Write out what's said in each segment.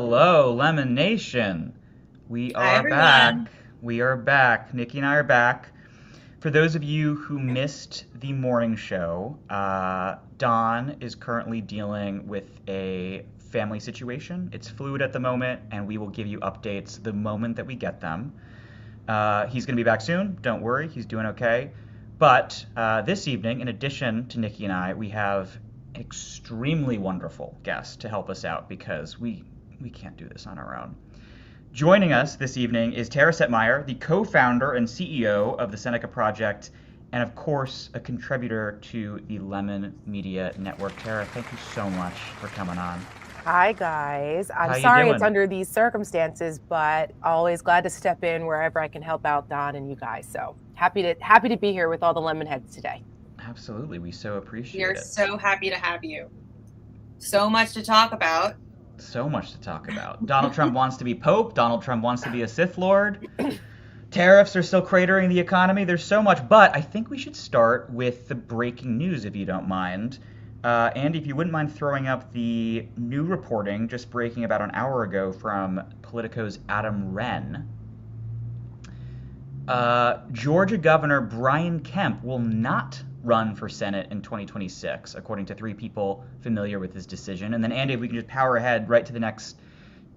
Hello, Lemon Nation. We Hi, are everyone. back. We are back. Nikki and I are back. For those of you who missed the morning show, Dawn is currently dealing with a family situation. It's fluid at the moment, and we will give you updates the moment that we get them. He's going to be back soon. Don't worry, he's doing okay. But this evening, in addition to Nikki and I, we have an extremely wonderful guest to help us out because we can't do this on our own. Joining us this evening is Tara Setmeyer, the co-founder and CEO of the Seneca Project, and of course, a contributor to the Lemon Media Network. Tara, thank you so much for coming on. Hi, guys. I'm How you sorry it's doing? under these circumstances, but always glad to step in wherever I can help out Don and you guys. So happy to be here with all the lemon heads today. Absolutely, we so We appreciate are it. so happy to have you. So much to talk about. So much to talk about. Donald Trump wants to be Pope. Donald Trump wants to be a Sith Lord. Tariffs are still cratering the economy. There's so much, but I think we should start with the breaking news, if you don't mind. Andy, if you wouldn't mind throwing up the new reporting just breaking about an hour ago from Politico's Adam Wren. Georgia Governor Brian Kemp will not run for Senate in 2026, according to three people familiar with his decision. And then, Andy, if we can just power ahead right to the next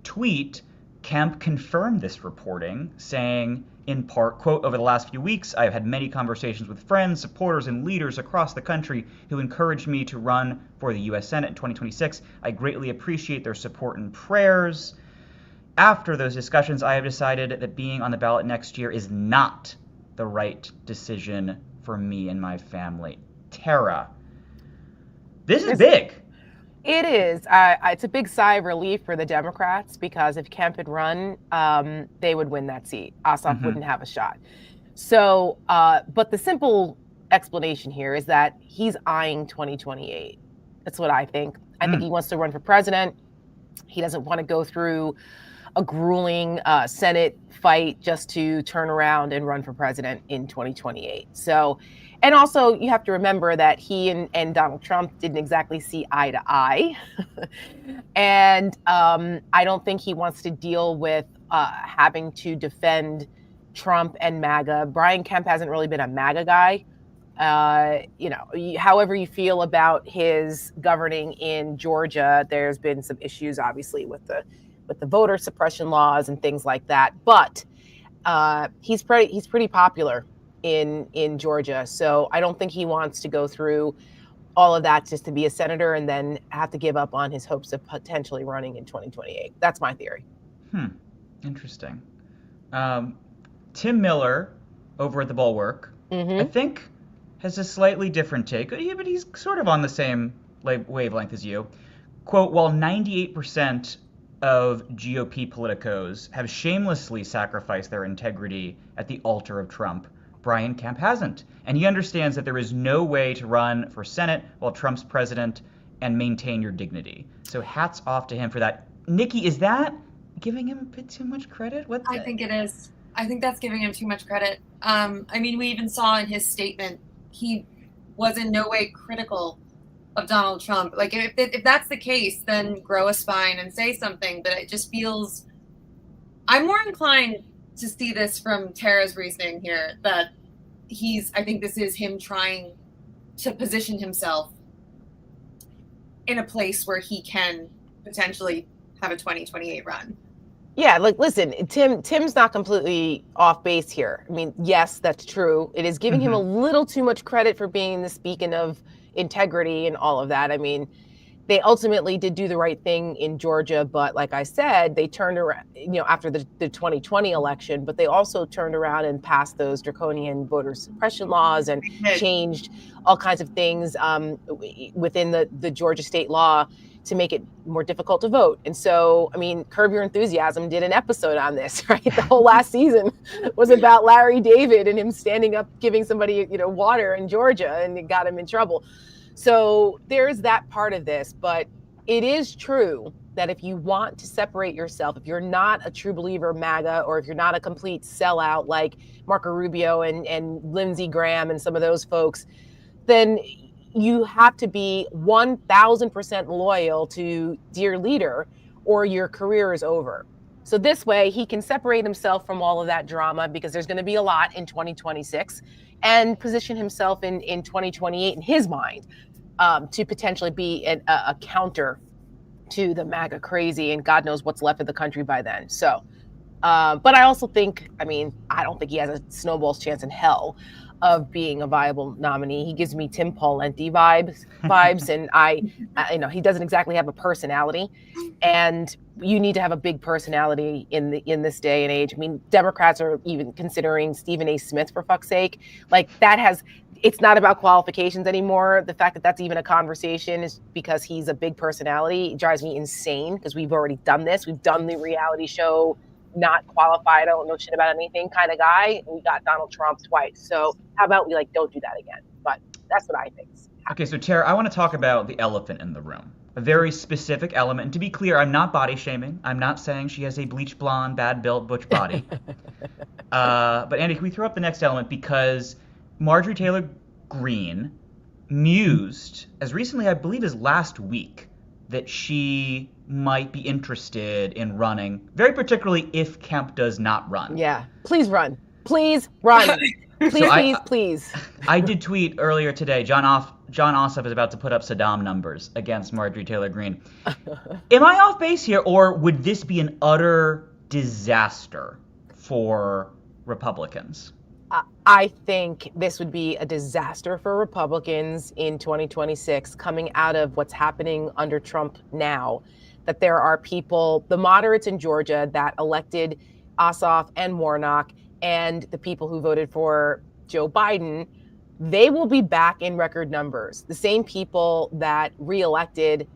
tweet, Kemp confirmed this reporting, saying, in part, quote, "Over the last few weeks, I have had many conversations with friends, supporters, and leaders across the country who encouraged me to run for the U.S. Senate in 2026. I greatly appreciate their support and prayers. After those discussions, I have decided that being on the ballot next year is not the right decision for me and my family." Tara, this is big. It is. It's a big sigh of relief for the Democrats because if Kemp had run, they would win that seat. Ossoff wouldn't have a shot. So, but the simple explanation here is that he's eyeing 2028. That's what I think. I think he wants to run for president. He doesn't want to go through a grueling Senate fight just to turn around and run for president in 2028. So, and also you have to remember that he and Donald Trump didn't exactly see eye to eye. And I don't think he wants to deal with having to defend Trump and MAGA. Brian Kemp hasn't really been a MAGA guy. However you feel about his governing in Georgia, there's been some issues, obviously, with the voter suppression laws and things like that. But he's pretty popular in Georgia, so I don't think he wants to go through all of that just to be a senator and then have to give up on his hopes of potentially running in 2028. That's my theory. Interesting. Tim Miller over at the Bulwark, I think, has a slightly different take, but he's sort of on the same wavelength as you. Quote, "While 98% of GOP politicos have shamelessly sacrificed their integrity at the altar of Trump, Brian Kemp hasn't. And he understands that there is no way to run for Senate while Trump's president and maintain your dignity." So hats off to him for that. Nikki, is that giving him a bit too much credit? I think it is. I think that's giving him too much credit. I mean, we even saw in his statement, he was in no way critical of Donald Trump. Like, if that's the case, then grow a spine and say something. But it just feels, I'm more inclined to see this from Tara's reasoning here, that I think this is him trying to position himself in a place where he can potentially have a 2028 run. Yeah, like, listen, Tim's not completely off base here. I mean, yes, that's true. It is giving him a little too much credit for being the beacon of integrity and all of that. I mean, they ultimately did do the right thing in Georgia, but like I said, they turned around, after the 2020 election, but they also turned around and passed those draconian voter suppression laws and changed all kinds of things within the Georgia state law to make it more difficult to vote. And so, I mean, Curb Your Enthusiasm did an episode on this, right? The whole last season was about Larry David and him standing up, giving somebody, water in Georgia, and it got him in trouble. So there's that part of this, but it is true that if you want to separate yourself, if you're not a true believer of MAGA, or if you're not a complete sellout like Marco Rubio and Lindsey Graham and some of those folks, then you have to be 1,000% loyal to dear leader, or your career is over. So this way he can separate himself from all of that drama, because there's going to be a lot in 2026, and position himself in 2028 in his mind, to potentially be a counter to the MAGA crazy, and God knows what's left of the country by then. So, but I also think, I don't think he has a snowball's chance in hell of being a viable nominee. He gives me Tim Pawlenty vibes, and I he doesn't exactly have a personality, and you need to have a big personality in this day and age. Democrats are even considering Stephen A. Smith, for fuck's sake. Like, it's not about qualifications anymore. The fact that that's even a conversation is because he's a big personality. It drives me insane, because we've already done this. We've done the reality show, not qualified, I don't know shit about anything kind of guy. We got Donald Trump twice. So how about we don't do that again? But that's what I think. Okay, so Tara, I want to talk about the elephant in the room. A very specific element. And to be clear, I'm not body shaming. I'm not saying she has a bleach blonde, bad built butch body. But Andy, can we throw up the next element? Because Marjorie Taylor Greene mused as recently, I believe, as last week, that she might be interested in running, very particularly if Kemp does not run. Yeah, please run. Please run. Please. I did tweet earlier today, John Ossoff is about to put up Saddam numbers against Marjorie Taylor Greene. Am I off base here, or would this be an utter disaster for Republicans? I think this would be a disaster for Republicans in 2026, coming out of what's happening under Trump now, that there are people, the moderates in Georgia that elected Ossoff and Warnock, and the people who voted for Joe Biden, they will be back in record numbers. The same people that reelected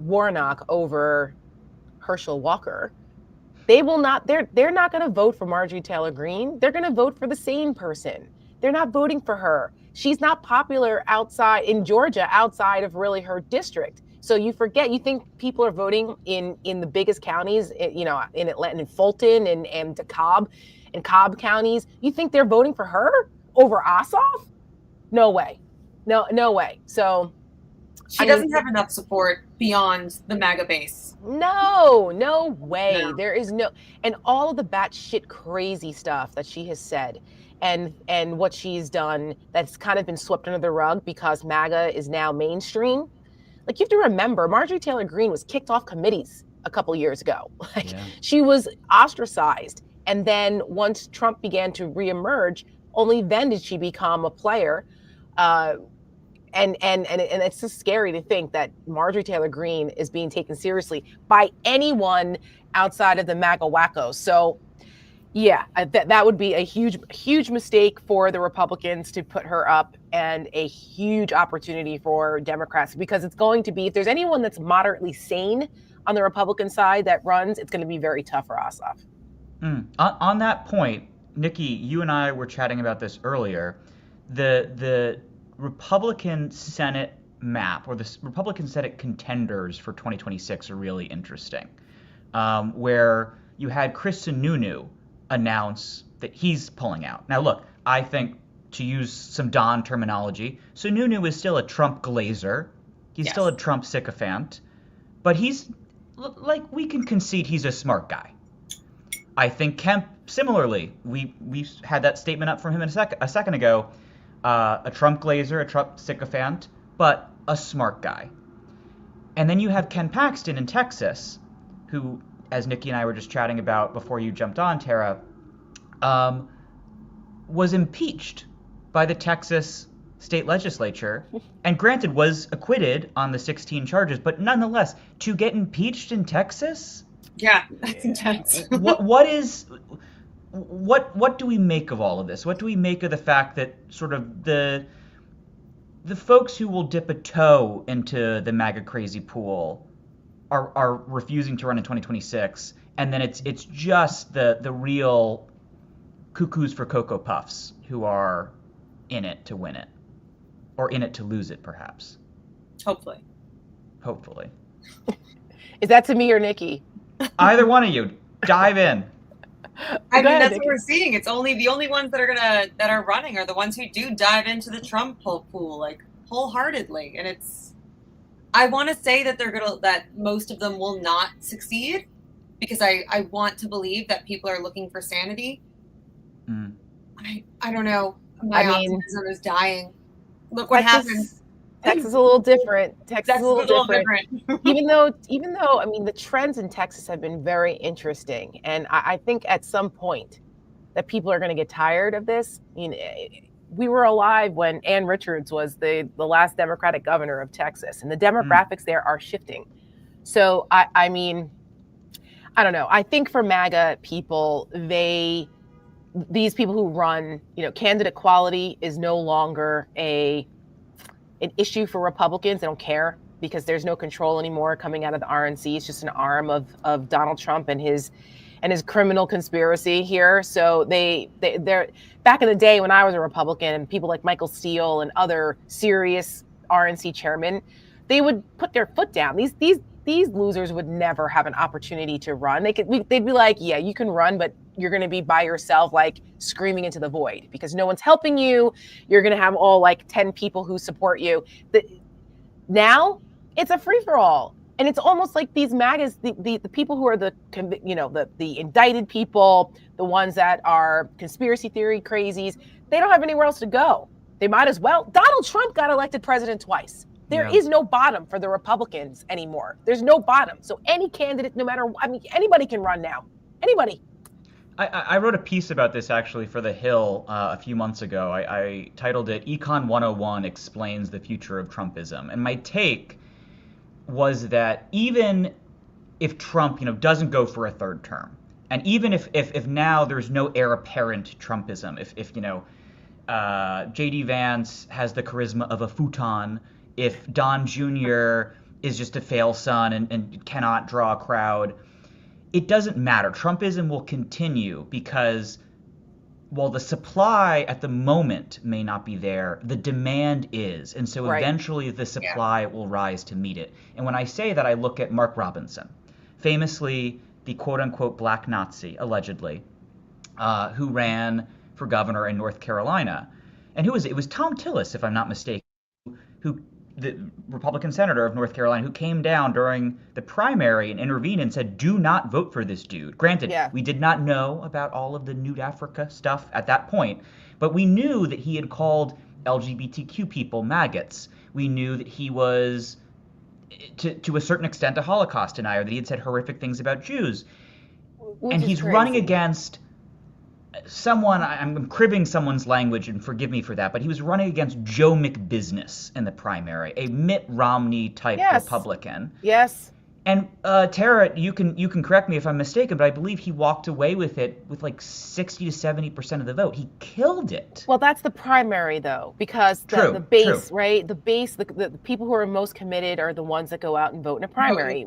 Warnock over Herschel Walker, they're not going to vote for Marjorie Taylor Greene. They're going to vote for the same person. They're not voting for her. She's not popular in Georgia, outside of really her district. So you think people are voting in the biggest counties, in Atlanta, in Fulton and DeKalb and Cobb counties. You think they're voting for her over Ossoff? No way. No way. So she doesn't have enough support beyond the MAGA base. No way. No. There is and all of the batshit crazy stuff that she has said and what she's done that's kind of been swept under the rug because MAGA is now mainstream. Like, you have to remember, Marjorie Taylor Greene was kicked off committees a couple years ago. She was ostracized. And then once Trump began to reemerge, only then did she become a player. And it's just scary to think that Marjorie Taylor Greene is being taken seriously by anyone outside of the MAGA wackos. So, yeah, that would be a huge mistake for the Republicans to put her up, and a huge opportunity for Democrats, because it's going to be, if there's anyone that's moderately sane on the Republican side that runs, it's going to be very tough for Ossoff. On that point, Nikki, you and I were chatting about this earlier. The Republican Senate map, or the Republican Senate contenders for 2026, are really interesting, where you had Cenounu announce that he's pulling out. Now, look, I think, to use some Don terminology, Cenounu is still a Trump glazer. He's still a Trump sycophant, but he's, we can concede he's a smart guy. I think Kemp, similarly, we had that statement up from him a second ago, a Trump glazer, a Trump sycophant, but a smart guy. And then you have Ken Paxton in Texas, who, as Nikki and I were just chatting about before you jumped on, Tara, was impeached by the Texas state legislature, and granted was acquitted on the 16 charges, but nonetheless, to get impeached in Texas? Yeah, that's intense. What do we make of all of this? What do we make of the fact that sort of the folks who will dip a toe into the MAGA crazy pool are refusing to run in 2026, and then it's just the real cuckoos for Cocoa Puffs who are in it to win it, or in it to lose it, perhaps. Hopefully. Is that to me or Nikki? Either one of you, dive in. I mean, that's what we're seeing. It's the only ones that are running are the ones who do dive into the Trump pool, like, wholeheartedly, and it's I want to say that that most of them will not succeed, because I want to believe that people are looking for sanity. I don't know. My optimism is dying. Look what happened. Texas is a little different. Texas is a little different. even though, I mean, the trends in Texas have been very interesting. And I think at some point that people are going to get tired of this. You know, we were alive when Ann Richards was the last Democratic governor of Texas, and the demographics there are shifting. So, I mean, I don't know. I think for MAGA people, these people who run, you know, candidate quality is no longer an issue for Republicans. They don't care because there's no control anymore coming out of the RNC. It's just an arm of Donald Trump and his criminal conspiracy here. So they're back in the day when I was a Republican, and people like Michael Steele and other serious RNC chairmen, they would put their foot down. These losers would never have an opportunity to run. They'd be like, yeah, you can run, but you're going to be by yourself, like screaming into the void because no one's helping you. You're going to have all like 10 people who support you. Now it's a free for all. And it's almost like these MAGAs, the people who are the indicted people, the ones that are conspiracy theory crazies, they don't have anywhere else to go. They might as well. Donald Trump got elected president twice. There is no bottom for the Republicans anymore. There's no bottom. So any candidate, no matter, I mean, anybody can run now. Anybody. I wrote a piece about this actually for The Hill a few months ago. I titled it Econ 101 Explains the Future of Trumpism. And my take was that even if Trump, you know, doesn't go for a third term, and even if now there's no heir apparent Trumpism, if you know, J.D. Vance has the charisma of a futon, if Don Jr. is just a fail son and cannot draw a crowd, it doesn't matter. Trumpism will continue because while the supply at the moment may not be there, the demand is. And so eventually the supply will rise to meet it. And when I say that, I look at Mark Robinson, famously the quote-unquote black Nazi, allegedly, who ran for governor in North Carolina. And who was it? It was Tom Tillis, if I'm not mistaken, who the Republican senator of North Carolina, who came down during the primary and intervened and said, do not vote for this dude. Granted, we did not know about all of the Nude Africa stuff at that point, but we knew that he had called LGBTQ people maggots. We knew that he was, to a certain extent, a Holocaust denier, that he had said horrific things about Jews. And he's running against someone, I'm cribbing someone's language and forgive me for that, but he was running against Joe McBusiness in the primary, a Mitt Romney type Republican. Yes. And Tara, you can correct me if I'm mistaken, but I believe he walked away with it with like 60 to 70% of the vote. He killed it. Well, that's the primary though, because the base, right? The base, the people who are most committed are the ones that go out and vote in a primary.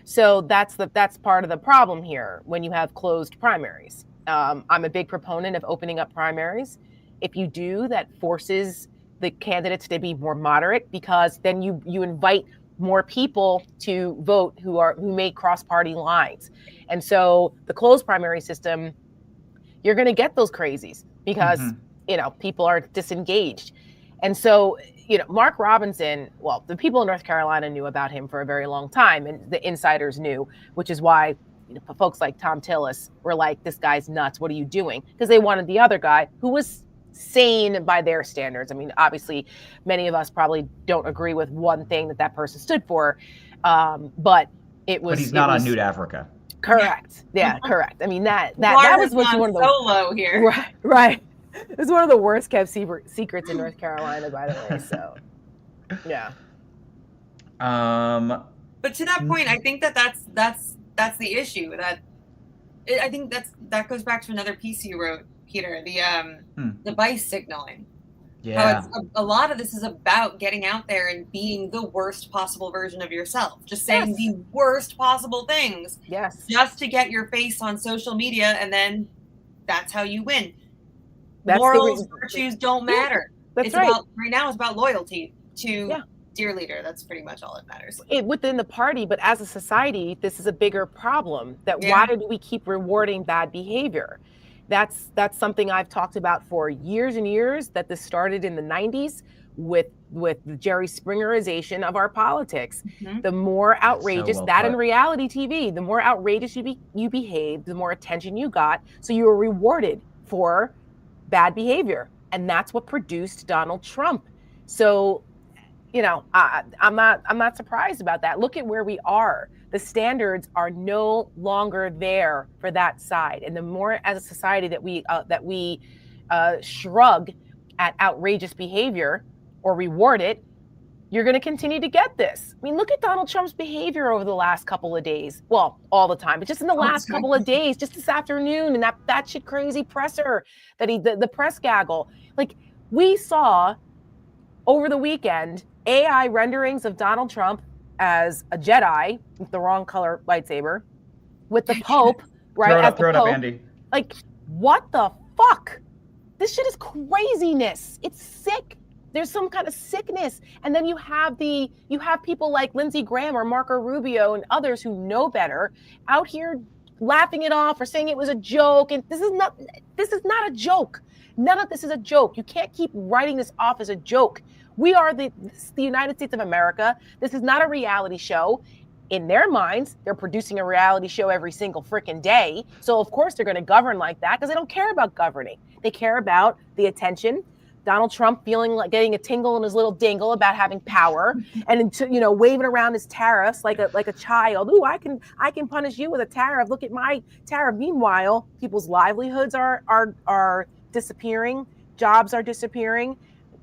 So that's part of the problem here when you have closed primaries. I'm a big proponent of opening up primaries. If you do, that forces the candidates to be more moderate because then you invite more people to vote who may cross party lines. And so the closed primary system, you're going to get those crazies because you know, people are disengaged. And so, you know, Mark Robinson, well, the people in North Carolina knew about him for a very long time, and the insiders knew, which is why, you know, folks like Tom Tillis were like, this guy's nuts. What are you doing? Because they wanted the other guy who was sane by their standards. I mean, obviously, many of us probably don't agree with one thing that person stood for, but it was. But he's not on Nude Africa. Correct. Yeah, correct. I mean, that was one of the so low here. Right. It was one of the worst kept secrets in North Carolina, by the way. So, yeah. But to that point, I think that's the issue. I think that goes back to another piece you wrote, Peter, the vice signaling. Yeah. How a lot of this is about getting out there and being the worst possible version of yourself. Just saying the worst possible things. Yes. Just to get your face on social media, and then that's how you win. That's Morals, virtues don't matter. That's right. Right now it's about loyalty to dear leader. That's pretty much all that matters. Within the party, but as a society, this is a bigger problem. Why do we keep rewarding bad behavior? That's something I've talked about for years and years, that this started in the 90s with the Jerry Springerization of our politics. Mhm. The more outrageous, well that in put. reality TV, the more outrageous you behaved, the more attention you got. So you were rewarded for bad behavior. And that's what produced Donald Trump. So, you know, I'm not surprised about that. Look at where we are. The standards are no longer there for that side. And the more as a society that we shrug at outrageous behavior or reward it, you're going to continue to get this. I mean, look at Donald Trump's behavior over the last couple of days. Well, all the time, but just in the last couple of days, just this afternoon, and that shit crazy presser that the press gaggle. Like, we saw over the weekend AI renderings of Donald Trump as a Jedi with the wrong color lightsaber, with the Pope, right? Throw it up, Andy. Like, what the fuck? This shit is craziness. It's sick. There's some kind of sickness. And then you have people like Lindsey Graham or Marco Rubio and others who know better out here laughing it off or saying it was a joke. And this is not a joke. None of this is a joke. You can't keep writing this off as a joke. We are the United States of America. This is not a reality show. In their minds, they're producing a reality show every single freaking day. So of course they're going to govern like that because they don't care about governing. They care about the attention. Donald Trump feeling like getting a tingle in his little dingle about having power, and waving around his tariffs like a child. Ooh, I can punish you with a tariff. Look at my tariff. Meanwhile, people's livelihoods are disappearing. Jobs are disappearing.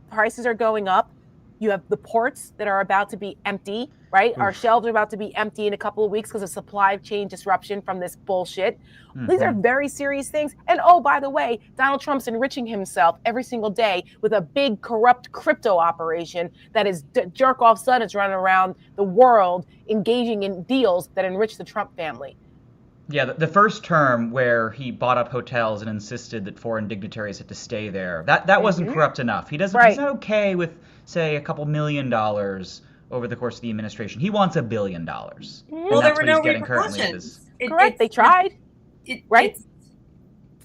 Prices are going up. You have the ports that are about to be empty, right? Oof. Our shelves are about to be empty in a couple of weeks because of supply chain disruption from this bullshit. Mm-hmm. These are very serious things. And oh, by the way, Donald Trump's enriching himself every single day with a big corrupt crypto operation that is jerk-off son is running around the world engaging in deals that enrich the Trump family. Yeah, the first term where he bought up hotels and insisted that foreign dignitaries had to stay there, that wasn't corrupt enough. He's not okay with, say, a couple $1 million over the course of the administration. He wants $1 billion. Well, there were no repercussions. Correct. They tried. Right.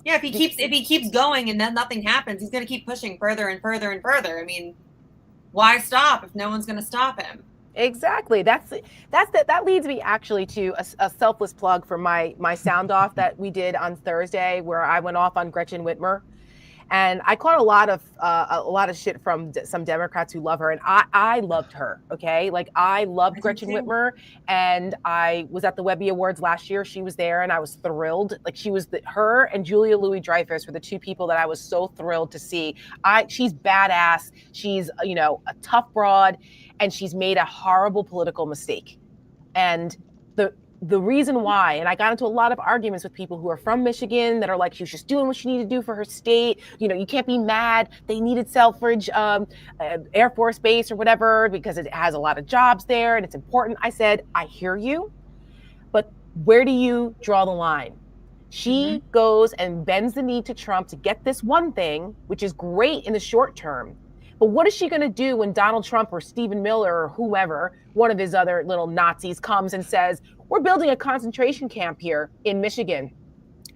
Yeah, if he keeps going and then nothing happens, he's going to keep pushing further and further and further. I mean, why stop if no one's going to stop him? Exactly. That leads me actually to a selfless plug for my sound off that we did on Thursday, where I went off on Gretchen Whitmer, and I caught a lot of shit from some Democrats who love her, and I loved her. Okay, like I loved Gretchen Whitmer, and I was at the Webby Awards last year. She was there, and I was thrilled. Like her and Julia Louis-Dreyfus were the two people that I was so thrilled to see. She's badass. She's a tough broad. And she's made a horrible political mistake. And the reason why, and I got into a lot of arguments with people who are from Michigan that are like, she was just doing what she needed to do for her state. You can't be mad. They needed Selfridge Air Force Base or whatever because it has a lot of jobs there and it's important. I said, I hear you, but where do you draw the line? She goes and bends the knee to Trump to get this one thing, which is great in the short term. But what is she going to do when Donald Trump or Stephen Miller or whoever, one of his other little Nazis, comes and says, we're building a concentration camp here in Michigan,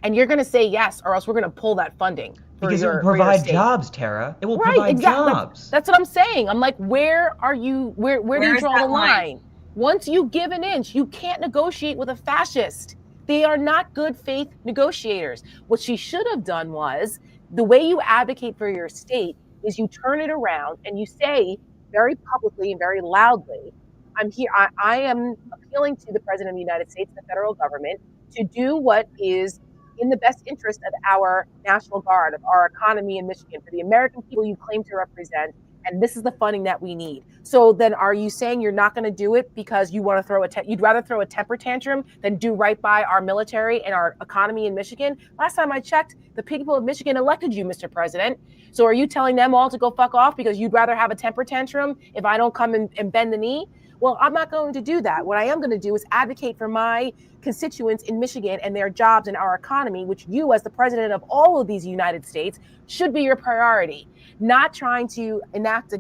and you're going to say yes, or else we're going to pull that funding. Because it will provide jobs, Tara. It will provide jobs. That's what I'm saying. I'm like, where do you draw the line? Once you give an inch, you can't negotiate with a fascist. They are not good faith negotiators. What she should have done was, the way you advocate for your state is you turn it around and you say very publicly and very loudly, I'm here. I am appealing to the President of the United States, the federal government, to do what is in the best interest of our National Guard, of our economy in Michigan, for the American people you claim to represent. And this is the funding that we need. So then are you saying you're not going to do it because you want to you'd rather throw a temper tantrum than do right by our military and our economy in Michigan? Last time I checked, the people of Michigan elected you, Mr. President. So are you telling them all to go fuck off because you'd rather have a temper tantrum if I don't come and bend the knee? Well, I'm not going to do that. What I am going to do is advocate for my constituents in Michigan and their jobs and our economy, which you, as the president of all of these United States, should be your priority. Not trying to enact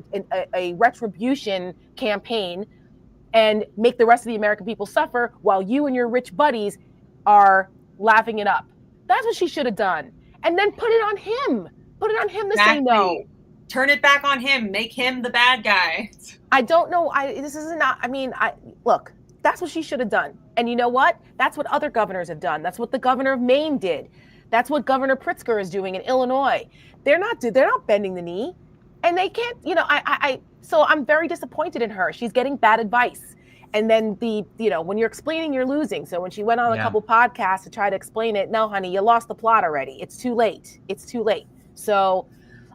a retribution campaign and make the rest of the American people suffer while you and your rich buddies are laughing it up. That's what she should have done. and then put it on him. Put it on him to say no. Turn it back on him. Make him the bad guy. I don't know. Look, that's what she should have done. And you know what? That's what other governors have done. That's what the governor of Maine did. That's what Governor Pritzker is doing in Illinois. They're not bending the knee, and they can't. So I'm very disappointed in her. She's getting bad advice. And then when you're explaining, you're losing. So when she went on a couple podcasts to try to explain it, no, honey, you lost the plot already. It's too late. So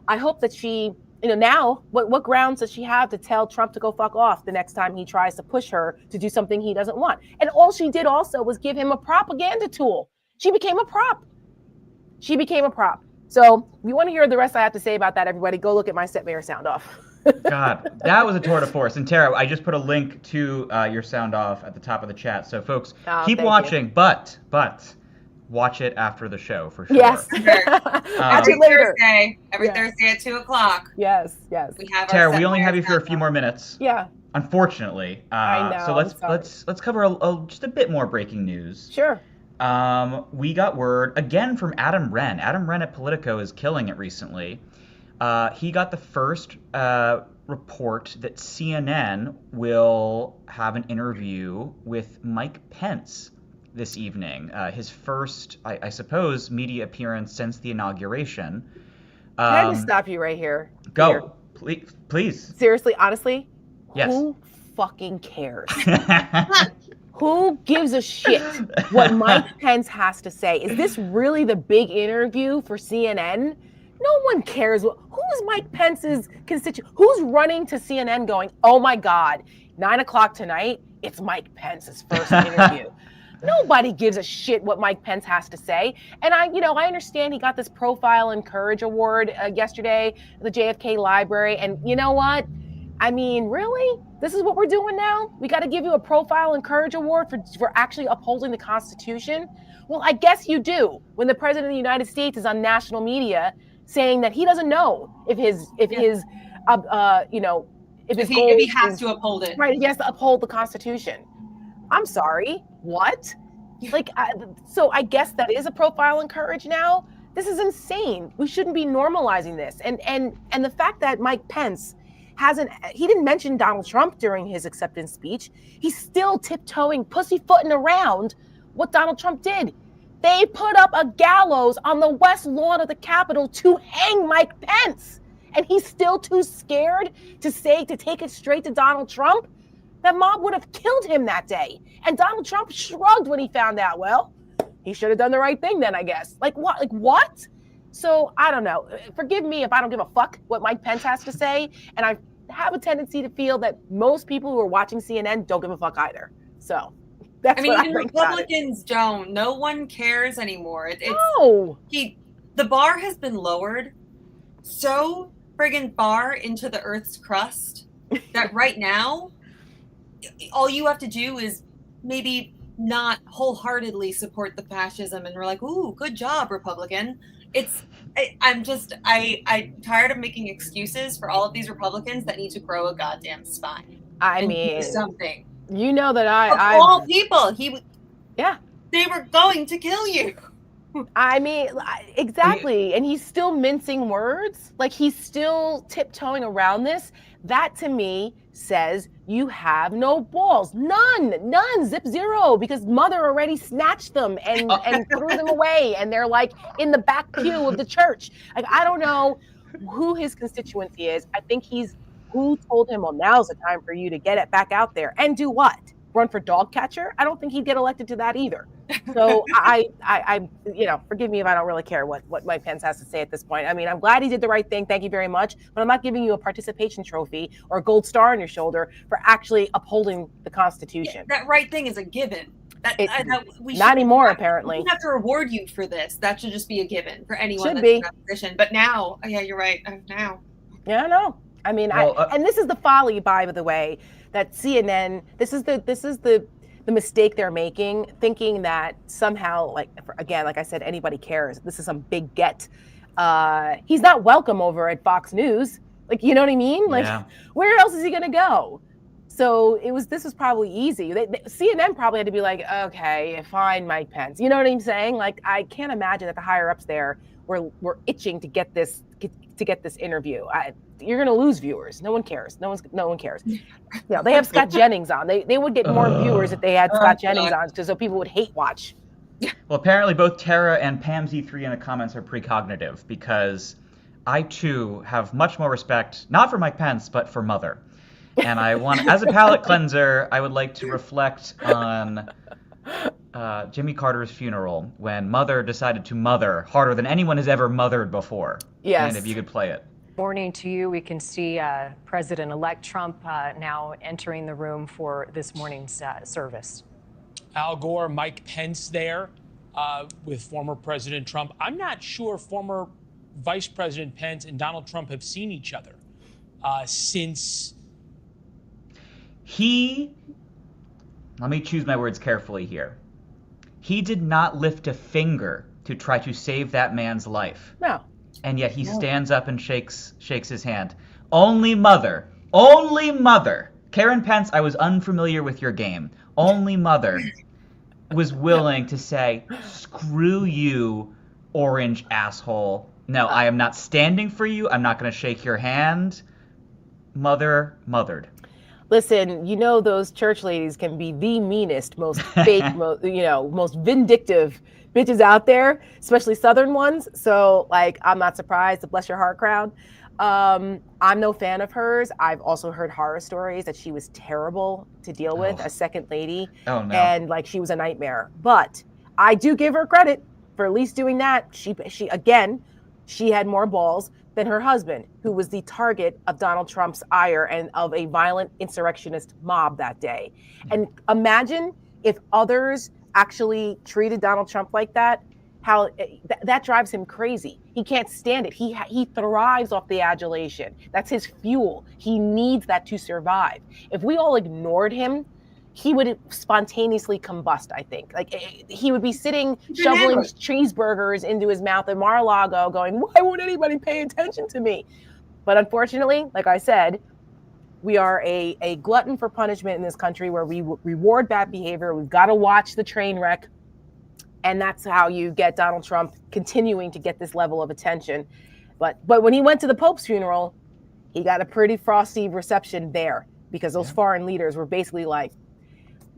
I hope that she, now what grounds does she have to tell Trump to go fuck off the next time he tries to push her to do something he doesn't want? And all she did also was give him a propaganda tool. She became a prop. So if you want to hear the rest I have to say about that, everybody, go look at my Set Mayor sound off. God, that was a tour de force. And Tara, I just put a link to your sound off at the top of the chat. So folks, keep watching, but watch it after the show for sure. Yes. Every Thursday at 2:00. Yes. We have Tara, we only have you for a few more minutes. Yeah. Unfortunately. I know. So let's cover just a bit more breaking news. Sure. We got word again from Adam Wren. Adam Wren at Politico is killing it recently. He got the first report that CNN will have an interview with Mike Pence this evening. His first, I suppose, media appearance since the inauguration. Can I just stop you right here? Go, please. Seriously, honestly? Yes. Who fucking cares? Who gives a shit what Mike Pence has to say? Is this really the big interview for CNN? No one cares. Who's Mike Pence's constituent? Who's running to CNN going, oh my God, 9:00 tonight, it's Mike Pence's first interview. Nobody gives a shit what Mike Pence has to say. And I understand he got this Profile and Courage Award yesterday at the JFK Library. And you know what? I mean, really? This is what we're doing now? We got to give you a Profile and Courage Award for actually upholding the Constitution? Well, I guess you do when the President of the United States is on national media saying that he doesn't know if he has to uphold it. Right, he has to uphold the Constitution. I'm sorry, what? So I guess that is a Profile in Courage now? This is insane. We shouldn't be normalizing this. And the fact that Mike Pence he didn't mention Donald Trump during his acceptance speech. He's still tiptoeing, pussyfooting around what Donald Trump did. They put up a gallows on the west lawn of the Capitol to hang Mike Pence. And he's still too scared to take it straight to Donald Trump. That mob would have killed him that day. And Donald Trump shrugged when he found out. Well, he should have done the right thing then, I guess. Like what? So I don't know. Forgive me if I don't give a fuck what Mike Pence has to say. And I have a tendency to feel that most people who are watching CNN don't give a fuck either. So that's what I think. Republicans don't. No one cares anymore. The bar has been lowered so friggin' far into the Earth's crust that right now, all you have to do is maybe not wholeheartedly support the fascism, and we're like, ooh, good job, Republican. I'm tired of making excuses for all of these Republicans that need to grow a goddamn spine. I mean, something. You know that all people, they were going to kill you. I mean, exactly. And he's still mincing words. Like he's still tiptoeing around this. That to me says you have no balls. None, zip zero, because mother already snatched them and threw them away. And they're like in the back pew of the church. Like, I don't know who his constituency is. I think who told him, well, now's the time for you to get it back out there and do what? Run for dog catcher? I don't think he'd get elected to that either. So I forgive me if I don't really care what Mike Pence has to say at this point. I mean, I'm glad he did the right thing. Thank you very much. But I'm not giving you a participation trophy or a gold star on your shoulder for actually upholding the Constitution. Yeah, that right thing is a given. Not anymore, apparently. We don't have to reward you for this. That should just be a given for anyone that's in that position. But now, yeah, you're right. Now. Yeah, I know. I mean, and this is the folly, by the way, that CNN. This is the mistake they're making, thinking that somehow, like I said, anybody cares. This is some big get. He's not welcome over at Fox News. Like, you know what I mean? Like, where else is he gonna go? So this was probably easy. CNN probably had to be like, okay, fine, Mike Pence. You know what I'm saying? Like, I can't imagine that the higher ups there were itching to get this interview. You're going to lose viewers. No one cares. No one cares. They have Scott Jennings on. They would get more viewers if they had Scott Jennings on, so people would hate watch. Well, apparently both Tara and Pamsy3 in the comments are precognitive, because I too have much more respect, not for Mike Pence, but for Mother. And I want, as a palate cleanser, I would like to reflect on Jimmy Carter's funeral, when Mother decided to mother harder than anyone has ever mothered before. Yes. And if you could play it. Morning to you. We can see President-elect Trump now entering the room for this morning's service. Al Gore, Mike Pence there with former President Trump. I'm not sure former Vice President Pence and Donald Trump have seen each other since... Let me choose my words carefully here. He did not lift a finger to try to save that man's life. No. And yet he stands up and shakes his hand. Only Mother. Karen Pence, I was unfamiliar with your game. Only Mother was willing to say, screw you, orange asshole. No, I am not standing for you. I'm not going to shake your hand. Mother mothered. Listen, those church ladies can be the meanest, most fake, most vindictive bitches out there, especially Southern ones. So, I'm not surprised. The Bless Your Heart crowd. I'm no fan of hers. I've also heard horror stories that she was terrible to deal with as second lady. Oh, no. And she was a nightmare. But I do give her credit for at least doing that. She had more balls than her husband, who was the target of Donald Trump's ire and of a violent insurrectionist mob that day. And imagine if others actually treated Donald Trump like that, how that drives him crazy. He can't stand it. He thrives off the adulation. That's his fuel. He needs that to survive. If we all ignored him, he would spontaneously combust, I think. He would be sitting, shoveling cheeseburgers into his mouth in Mar-a-Lago going, why won't anybody pay attention to me? But unfortunately, like I said, we are a glutton for punishment in this country where we reward bad behavior. We've got to watch the train wreck. And that's how you get Donald Trump continuing to get this level of attention. But when he went to the Pope's funeral, he got a pretty frosty reception there, because those foreign leaders were basically like,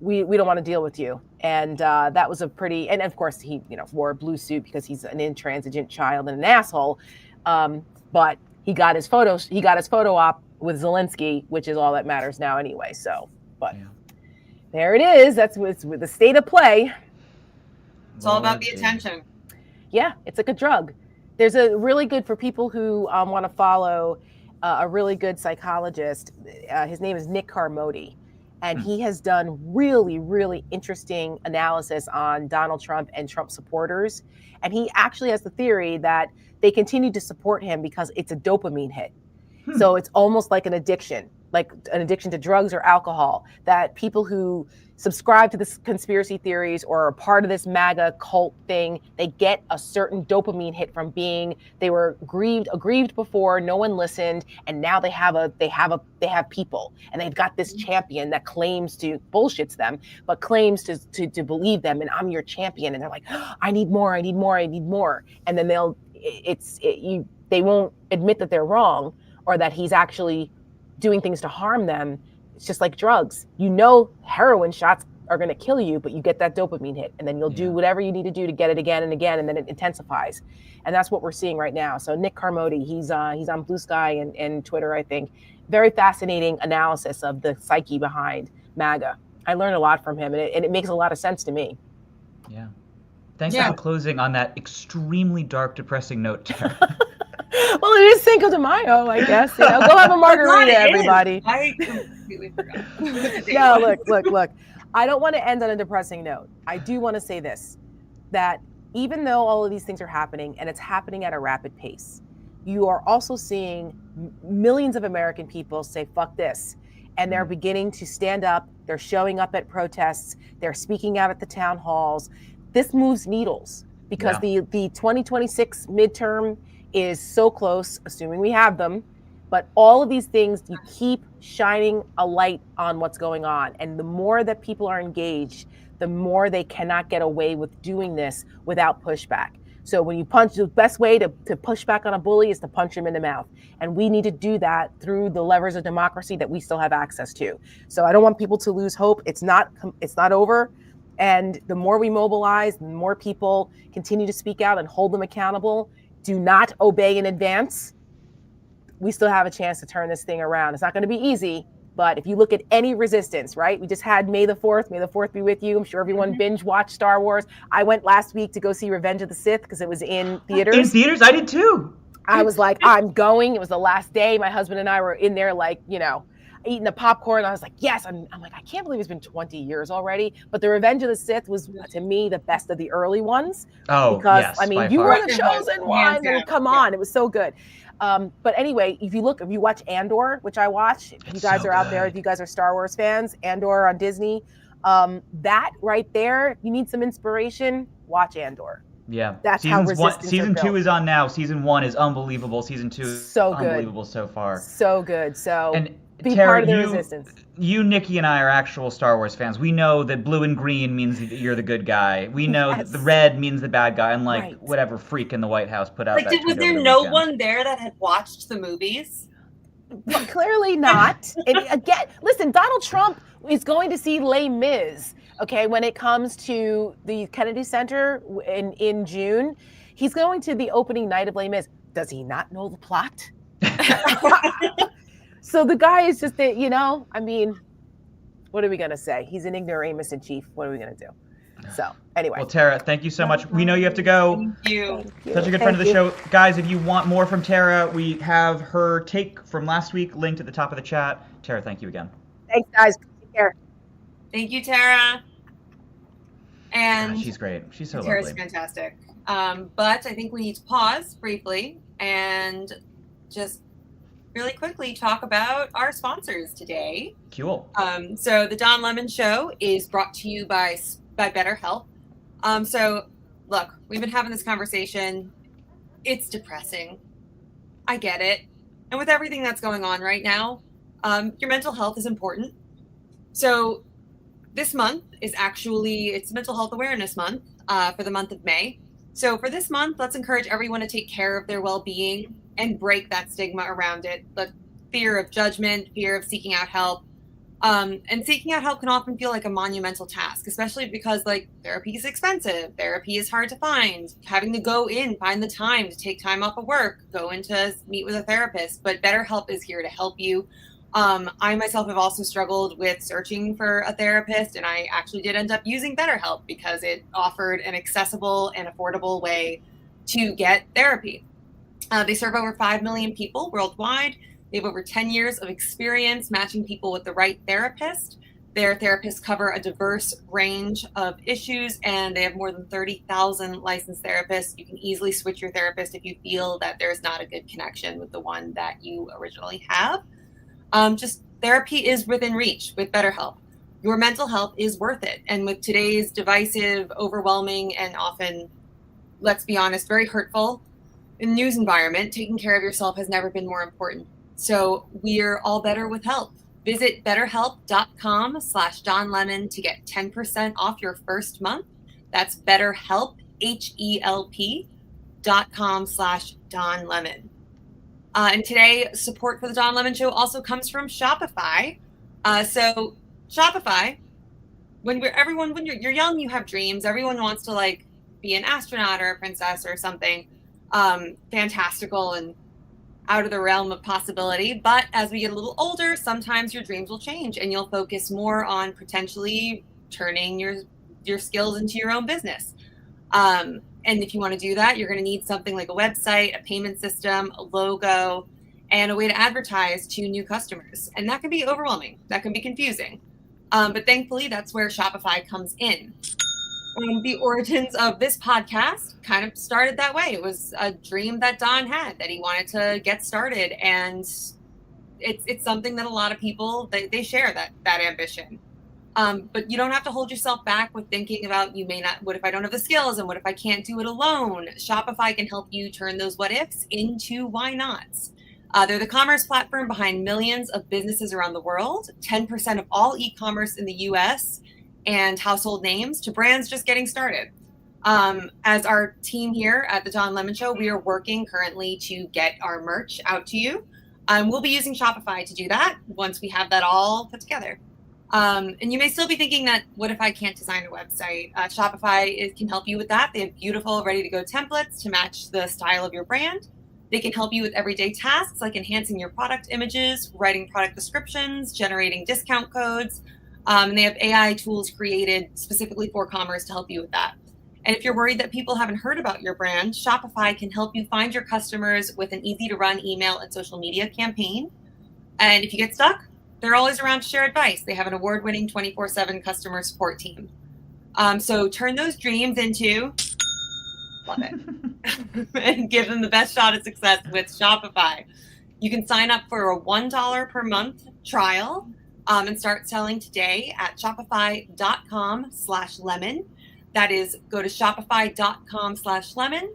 we don't want to deal with you. And that was and of course he wore a blue suit because he's an intransigent child and an asshole. But he got his photo op with Zelensky, which is all that matters now anyway. So, but there it is. That's with the state of play. It's all about the attention. Yeah, it's like a drug. There's a really good, for people who want to follow a really good psychologist. His name is Nick Carmody. And he has done really, really interesting analysis on Donald Trump and Trump supporters. And he actually has the theory that they continue to support him because it's a dopamine hit. So it's almost like an addiction to drugs or alcohol, that people who subscribe to this conspiracy theories or are part of this MAGA cult thing, they get a certain dopamine hit from they were aggrieved before, no one listened, and now they have people, and they've got this champion that claims to bullshits them, but claims to believe them, and I'm your champion, and they're like, I need more, and then they won't admit that they're wrong or that he's actually doing things to harm them. It's just like drugs. Heroin shots are going to kill you, but you get that dopamine hit, and then you'll do whatever you need to do to get it again and again, and then it intensifies. And that's what we're seeing right now. So Nick Carmody, he's on Blue Sky and Twitter, I think. Very fascinating analysis of the psyche behind MAGA. I learned a lot from him, and it makes a lot of sense to me. Yeah. Thanks for closing on that extremely dark, depressing note, Tara. Well, it is Cinco de Mayo, I guess. Go have a margarita, everybody. I completely forgot. No, look. I don't want to end on a depressing note. I do want to say this, that even though all of these things are happening, and it's happening at a rapid pace, you are also seeing millions of American people say, fuck this. And they're beginning to stand up. They're showing up at protests. They're speaking out at the town halls. This moves needles, because the 2026 midterm is so close, assuming we have them, But all of these things, you keep shining a light on what's going on. And the more that people are engaged, the more they cannot get away with doing this without pushback. So when you punch, the best way to push back on a bully is to punch him in the mouth. And we need to do that through the levers of democracy that we still have access to. So I don't want people to lose hope. It's not over. And the more we mobilize, the more people continue to speak out and hold them accountable, do not obey in advance, we still have a chance to turn this thing around. It's not going to be easy, but if you look at any resistance, right? We just had May the 4th. May the 4th be with you. I'm sure everyone binge watched Star Wars. I went last week to go see Revenge of the Sith because it was in theaters. In theaters? I did too. I was like, I'm going. It was the last day. My husband and I were in there like, eating the popcorn. I was like, yes. I'm like, I can't believe it's been 20 years already. But the Revenge of the Sith was, to me, the best of the early ones. Oh, because, yes, I mean, by you far. were the chosen one. And come on. It was so good. But anyway, if you watch Andor, which I watch, if you guys are out there, if you guys are Star Wars fans, Andor on Disney, that right there, you need some inspiration, watch Andor. Yeah. That's how resistance Season are 2 built. is on now. Season 1 is unbelievable. Season 2 is so good. Unbelievable so far. So good. So and be Tara, part of the resistance. You, Nikki, and I are actual Star Wars fans. We know that blue and green means that you're the good guy. We know that the red means the bad guy, unlike whatever freak in the White House put out that tweet was there over the no weekend. one there that had watched the movies? Well, clearly not. And again, listen, Donald Trump is going to see Les Mis, okay, when it comes to the Kennedy Center in June. He's going to the opening night of Les Mis. Does he not know the plot? So the guy is just, I mean, what are we going to say? He's an ignoramus in chief. What are we going to do? So anyway. Well, Tara, thank you so much. We know you have to go. Thank you. Such a good friend of the show. Guys, if you want more from Tara, we have her take from last week linked at the top of the chat. Tara, thank you again. Thanks, guys. Take care. Thank you, Tara. And God, she's great. She's so Tara's lovely. fantastic. But I think we need to pause briefly and just really quickly talk about our sponsors today. Cool. So the Don Lemon Show is brought to you by BetterHelp. So look, we've been having this conversation. It's depressing. I get it. And with everything that's going on right now, your mental health is important. So this month is it's Mental Health Awareness Month for the month of May. So for this month, let's encourage everyone to take care of their well-being and break that stigma around it. The fear of judgment, fear of seeking out help. And seeking out help can often feel like a monumental task, especially because therapy is expensive. Therapy is hard to find. Having to go in, find the time to take time off of work, go in to meet with a therapist. But BetterHelp is here to help you. I myself have also struggled with searching for a therapist, and I actually did end up using BetterHelp because it offered an accessible and affordable way to get therapy. They serve over 5 million people worldwide. They have over 10 years of experience matching people with the right therapist. Their therapists cover a diverse range of issues, and they have more than 30,000 licensed therapists. You can easily switch your therapist if you feel that there's not a good connection with the one that you originally have. Just therapy is within reach with BetterHelp. Your mental health is worth it. And with today's divisive, overwhelming, and often, let's be honest, very hurtful news environment, taking care of yourself has never been more important. So we're all better with help. Visit betterhelp.com/DonLemon to get 10% off your first month. That's BetterHelp, HELP.com/DonLemon. And today, support for the Don Lemon Show also comes from Shopify. So Shopify, when you're young, you have dreams. Everyone wants to be an astronaut or a princess or something fantastical and out of the realm of possibility. But as we get a little older, sometimes your dreams will change and you'll focus more on potentially turning your skills into your own business. And if you want to do that, you're going to need something like a website, a payment system, a logo, and a way to advertise to new customers. And that can be overwhelming. That can be confusing. But thankfully, that's where Shopify comes in. And the origins of this podcast kind of started that way. It was a dream that Don had, that he wanted to get started. And it's something that a lot of people, they share that ambition. But you don't have to hold yourself back with thinking about what if I don't have the skills and what if I can't do it alone? Shopify can help you turn those what ifs into why nots. They're the commerce platform behind millions of businesses around the world, 10% of all e-commerce in the US, and household names to brands just getting started. As our team here at the Don Lemon Show, we are working currently to get our merch out to you. We'll be using Shopify to do that once we have that all put together. And you may still be thinking that, what if I can't design a website? Shopify can help you with that. They have beautiful, ready-to-go templates to match the style of your brand. They can help you with everyday tasks like enhancing your product images, writing product descriptions, generating discount codes. And they have AI tools created specifically for commerce to help you with that. And if you're worried that people haven't heard about your brand, Shopify can help you find your customers with an easy-to-run email and social media campaign. And if you get stuck, they're always around to share advice. They have an award-winning 24/7 customer support team. So turn those dreams into, love it, and give them the best shot at success with Shopify. You can sign up for a $1 per month trial and start selling today at shopify.com/lemon. That is, go to shopify.com/lemon,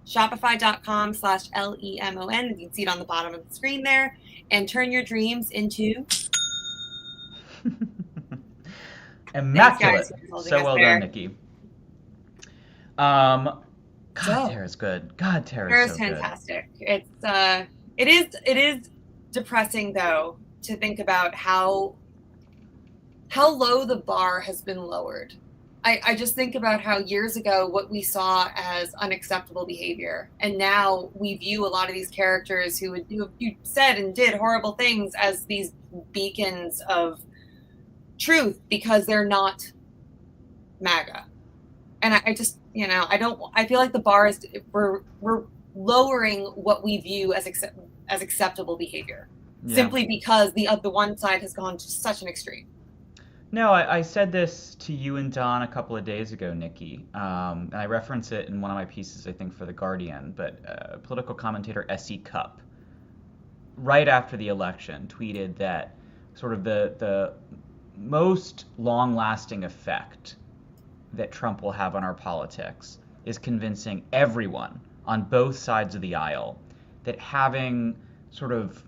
shopify.com/LEMON. You can see it on the bottom of the screen there, and turn your dreams into immaculate. Thanks, guys, So well done, Nikki. God, So- Tara's good. God, Tara's Tara's so fantastic. It is depressing though to think about how low the bar has been lowered. I just think about how years ago what we saw as unacceptable behavior, and now we view a lot of these characters who said and did horrible things as these beacons of truth because they're not MAGA. And I just, I feel like the bar is, we're lowering what we view as acceptable behavior, simply because the one side has gone to such an extreme. No, I said this to you and Don a couple of days ago, Nikki, and I reference it in one of my pieces, I think, for The Guardian, but political commentator S.E. Cupp, right after the election, tweeted that sort of the most long-lasting effect that Trump will have on our politics is convincing everyone on both sides of the aisle that having sort of,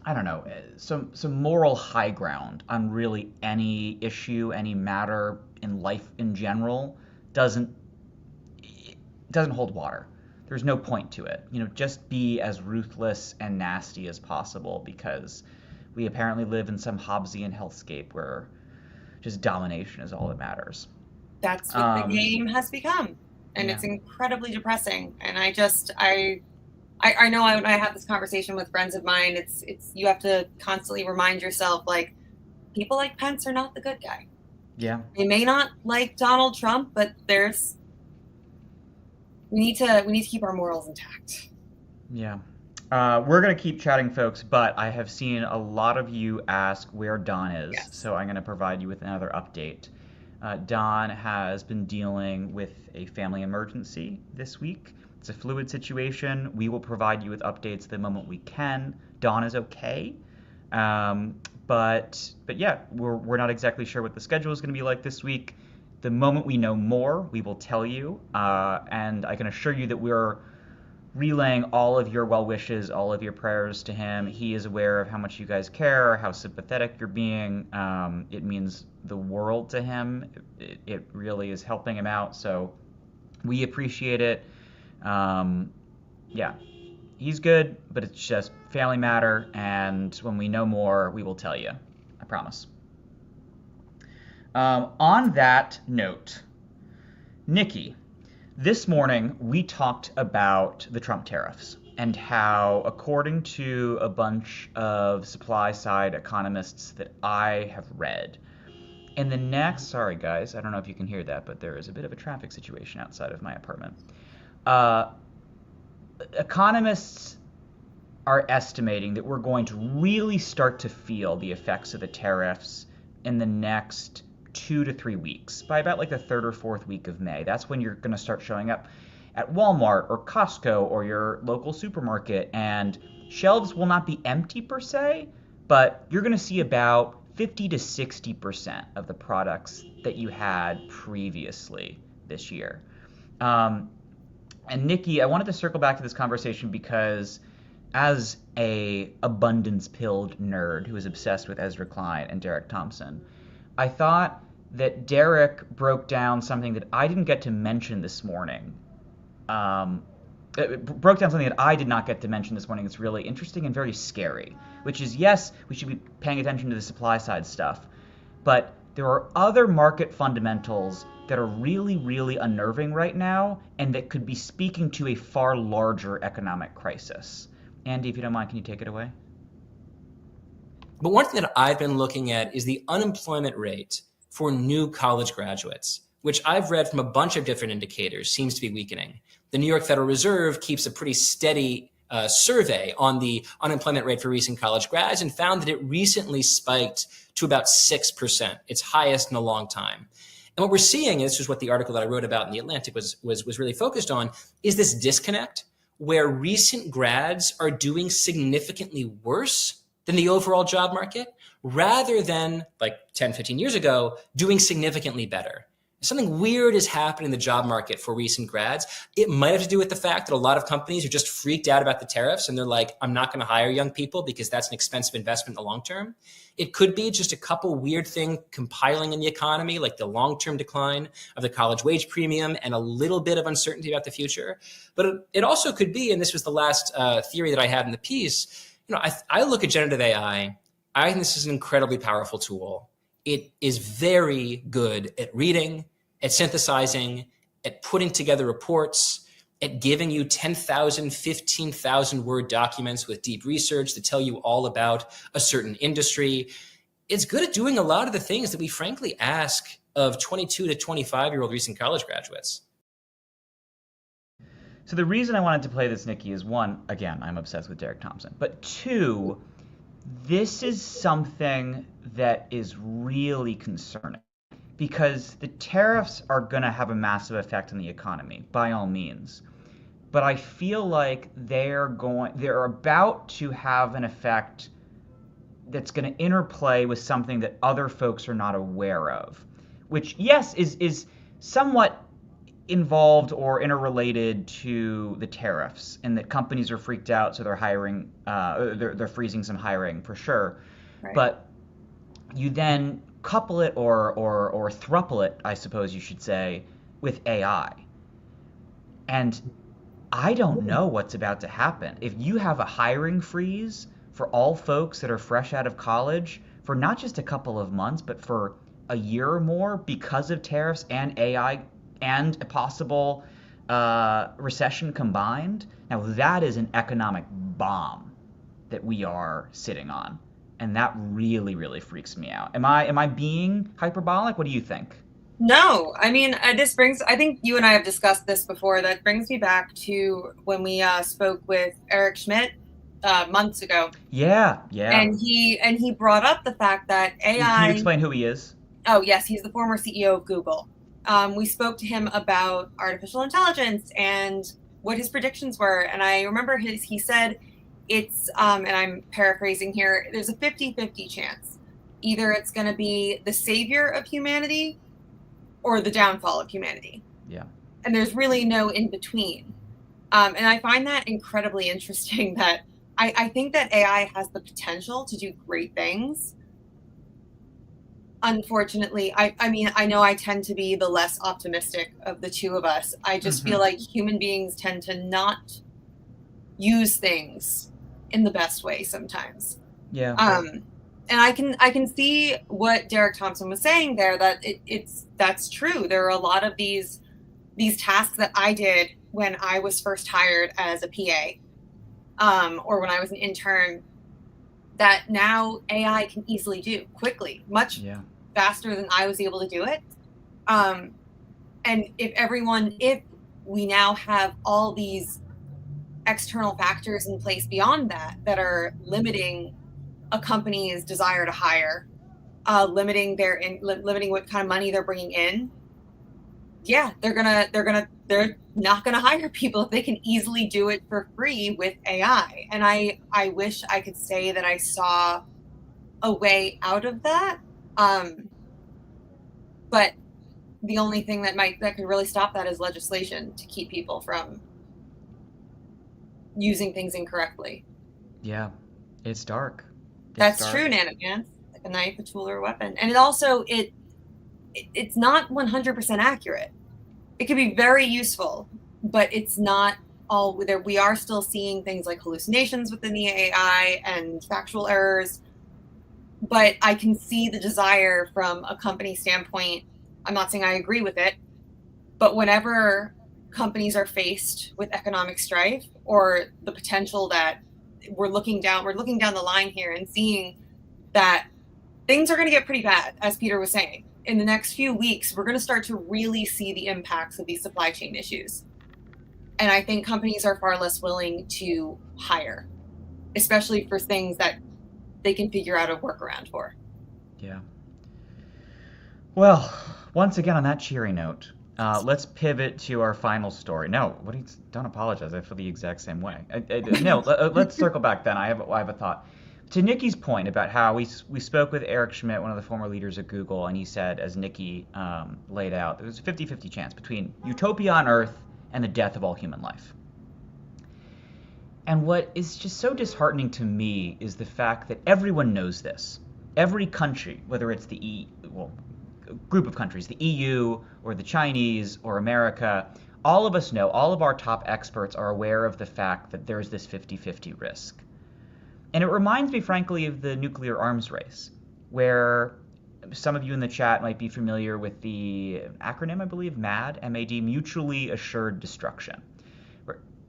I don't know, some moral high ground on really any issue, any matter in life in general doesn't hold water. There's no point to it. Just be as ruthless and nasty as possible, because we apparently live in some Hobbesian hellscape where just domination is all that matters. That's what the game has become, and it's incredibly depressing. And I know when I have this conversation with friends of mine, it's you have to constantly remind yourself, like, people like Pence are not the good guy. Yeah. They may not like Donald Trump, but we need to keep our morals intact. Yeah. We're going to keep chatting, folks, but I have seen a lot of you ask where Don is, so I'm going to provide you with another update. Don has been dealing with a family emergency this week. It's a fluid situation. We will provide you with updates the moment we can. Don is okay, but yeah, we're not exactly sure what the schedule is going to be like this week. The moment we know more, we will tell you, and I can assure you that we're relaying all of your well wishes, all of your prayers to him. He is aware of how much you guys care, how sympathetic you're being. It means the world to him. It really is helping him out, so we appreciate it. Yeah, he's good, but it's just family matter, and when we know more, we will tell you. I promise. On that note, Nikki, this morning we talked about the Trump tariffs and how, according to a bunch of supply-side economists that I have read, in the next, sorry guys, I don't know if you can hear that, but there is a bit of a traffic situation outside of my apartment. Economists are estimating that we're going to really start to feel the effects of the tariffs in the next 2 to 3 weeks, by about like the 3rd or 4th week of May. That's when you're going to start showing up at Walmart or Costco or your local supermarket, and shelves will not be empty per se, but you're going to see about 50 to 60% of the products that you had previously this year. And Nikki, I wanted to circle back to this conversation because as a abundance-pilled nerd who is obsessed with Ezra Klein and Derek Thompson, I thought that Derek broke down something that I didn't get to mention this morning. It broke down something that I did not get to mention this morning that's really interesting and very scary, which is, yes, we should be paying attention to the supply side stuff, but there are other market fundamentals that are really, really unnerving right now and that could be speaking to a far larger economic crisis. Andy, if you don't mind, can you take it away? But one thing that I've been looking at is the unemployment rate for new college graduates, which I've read from a bunch of different indicators seems to be weakening. The New York Federal Reserve keeps a pretty steady survey on the unemployment rate for recent college grads and found that it recently spiked to about 6%, its highest in a long time. And what we're seeing, and this is what the article that I wrote about in The Atlantic was really focused on, is this disconnect where recent grads are doing significantly worse than the overall job market, rather than like 10, 15 years ago, doing significantly better. Something weird is happening in the job market for recent grads. It might have to do with the fact that a lot of companies are just freaked out about the tariffs and they're like, I'm not going to hire young people because that's an expensive investment in the long term. It could be just a couple weird things compiling in the economy, like the long-term decline of the college wage premium and a little bit of uncertainty about the future. But it also could be, and this was the last theory that I had in the piece, I look at generative AI. I think this is an incredibly powerful tool. It is very good at reading, at synthesizing, at putting together reports, at giving you 10,000, 15,000 word documents with deep research to tell you all about a certain industry. It's good at doing a lot of the things that we frankly ask of 22 to 25-year-old recent college graduates. So the reason I wanted to play this, Nikki, is one, again, I'm obsessed with Derek Thompson, but two, this is something that is really concerning because the tariffs are going to have a massive effect on the economy, by all means. But I feel like they're about to have an effect that's going to interplay with something that other folks are not aware of, which, yes, is somewhat involved or interrelated to the tariffs, and that companies are freaked out, so they're hiring, they're freezing some hiring for sure. Right. But you then couple it or thruple it, I suppose you should say, with AI. And I don't know what's about to happen. If you have a hiring freeze for all folks that are fresh out of college for not just a couple of months, but for a year or more because of tariffs and AI and a possible recession combined, now that is an economic bomb that we are sitting on. And that really, really freaks me out. Am I being hyperbolic? What do you think? No, I mean, this brings, I think you and I have discussed this before. That brings me back to when we spoke with Eric Schmidt months ago. Yeah. And he brought up the fact that AI. Can you explain who he is? Oh, yes. He's the former CEO of Google. We spoke to him about artificial intelligence and what his predictions were. And I remember he said it's, and I'm paraphrasing here, there's a 50-50 chance. Either it's going to be the savior of humanity or the downfall of humanity. Yeah. And there's really no in between. And I find that incredibly interesting that I think that AI has the potential to do great things. Unfortunately, I mean, I know I tend to be the less optimistic of the two of us. I just feel like human beings tend to not use things in the best way sometimes. Yeah. And I can see what Derek Thompson was saying there, that that's true. There are a lot of these tasks that I did when I was first hired as a PA, or when I was an intern, that now AI can easily do quickly, much faster than I was able to do it. And if we now have all these external factors in place beyond that are limiting a company's desire to hire, limiting what kind of money they're bringing in, they're not gonna hire people if they can easily do it for free with AI. And I wish I could say that I saw a way out of that. But the only thing that could really stop that is legislation to keep people from using things incorrectly. Yeah, it's dark. That's true, Nana Pants. Like a knife, a tool, or a weapon. And it's not 100% accurate. It can be very useful, but it's not all there. We are still seeing things like hallucinations within the AI and factual errors. But I can see the desire from a company standpoint. I'm not saying I agree with it, but whenever companies are faced with economic strife or the potential that we're looking down the line here and seeing that things are going to get pretty bad, as Peter was saying. In the next few weeks, we're going to start to really see the impacts of these supply chain issues. And I think companies are far less willing to hire, especially for things that they can figure out a workaround for. Yeah. Well, once again, on that cheery note, let's pivot to our final story. No, don't apologize. I feel the exact same way. Let's circle back then. I have a thought. To Nikki's point about how we spoke with Eric Schmidt, one of the former leaders at Google, and he said, as Nikki laid out, there was a 50-50 chance between utopia on Earth and the death of all human life. And what is just so disheartening to me is the fact that everyone knows this. Every country, whether it's group of countries, the EU or the Chinese or America, all of us know, all of our top experts are aware of the fact that there's this 50-50 risk. And it reminds me, frankly, of the nuclear arms race, where some of you in the chat might be familiar with the acronym, I believe, MAD, M-A-D, Mutually Assured Destruction.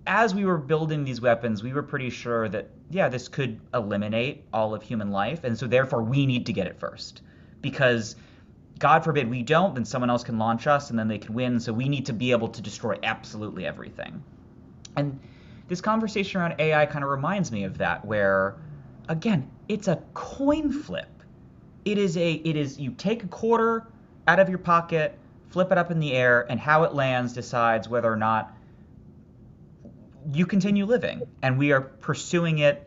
As we were building these weapons, we were pretty sure that, this could eliminate all of human life, and so therefore we need to get it first. Because God forbid we don't, then someone else can launch us and then they can win, so we need to be able to destroy absolutely everything. And this conversation around AI kind of reminds me of that, where, again, it's a coin flip. It is you take a quarter out of your pocket, flip it up in the air, and how it lands decides whether or not you continue living. And we are pursuing it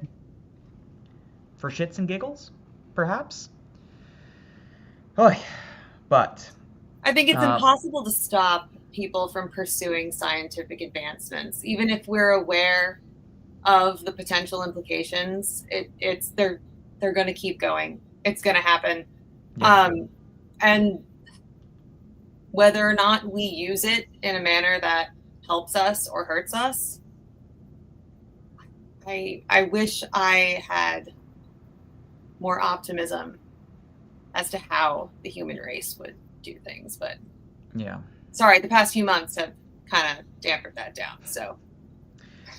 for shits and giggles, perhaps? But I think it's impossible to stop people from pursuing scientific advancements, even if we're aware of the potential implications. They're going to keep going. It's going to happen. Yeah. And whether or not we use it in a manner that helps us or hurts us, I wish I had more optimism as to how the human race would do things, but sorry, the past few months have kind of dampened that down. So,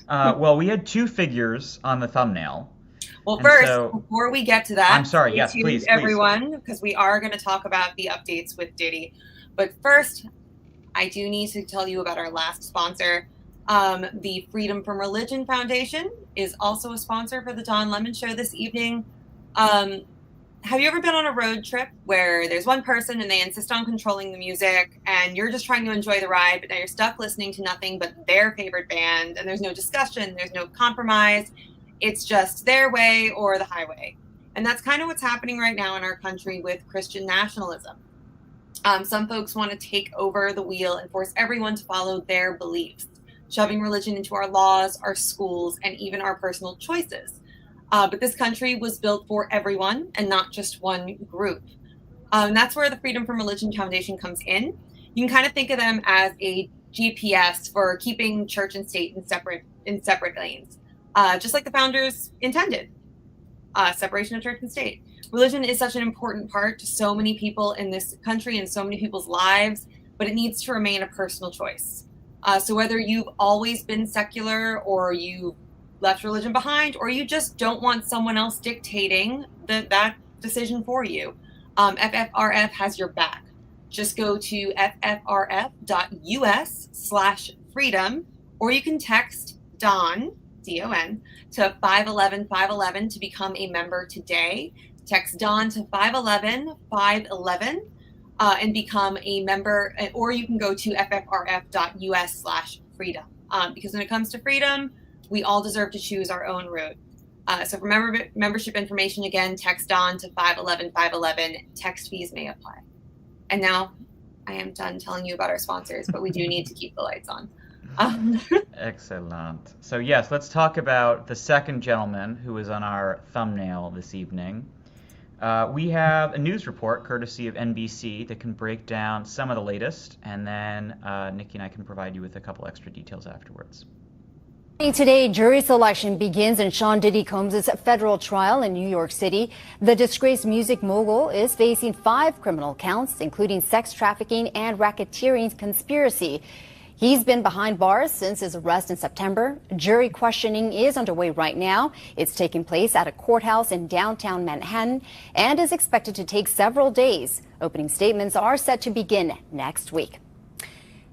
well, we had two figures on the thumbnail. Well, first, before we get to that, I'm sorry. Yes, please, everyone, because we are going to talk about the updates with Diddy. But first, I do need to tell you about our last sponsor. The Freedom from Religion Foundation is also a sponsor for the Don Lemon Show this evening. Have you ever been on a road trip where there's one person and they insist on controlling the music and you're just trying to enjoy the ride, but now you're stuck listening to nothing but their favorite band and there's no discussion, there's no compromise. It's just their way or the highway. And that's kind of what's happening right now in our country with Christian nationalism. Some folks want to take over the wheel and force everyone to follow their beliefs, shoving religion into our laws, our schools, and even our personal choices. But this country was built for everyone and not just one group. And that's where the Freedom from Religion Foundation comes in. You can kind of think of them as a GPS for keeping church and state in separate lanes, just like the founders intended. Separation of church and state. Religion is such an important part to so many people in this country and so many people's lives, but it needs to remain a personal choice. So whether you've always been secular or you left religion behind, or you just don't want someone else dictating that decision for you, FFRF has your back. Just go to ffrf.us/freedom, or you can text DON, D-O-N, to 511-511 to become a member today. Text DON to 511-511 and become a member, or you can go to ffrf.us/freedom. Because when it comes to freedom, we all deserve to choose our own route. So for membership information, again, text DON to 511-511. Text fees may apply. And now I am done telling you about our sponsors, but we do need to keep the lights on. Excellent. So yes, let's talk about the second gentleman who is on our thumbnail this evening. We have a news report courtesy of NBC that can break down some of the latest, and then Nikki and I can provide you with a couple extra details afterwards. Today, jury selection begins in Sean Diddy Combs' federal trial in New York City. The disgraced music mogul is facing 5 criminal counts, including sex trafficking and racketeering conspiracy. He's been behind bars since his arrest in September. Jury questioning is underway right now. It's taking place at a courthouse in downtown Manhattan and is expected to take several days. Opening statements are set to begin next week.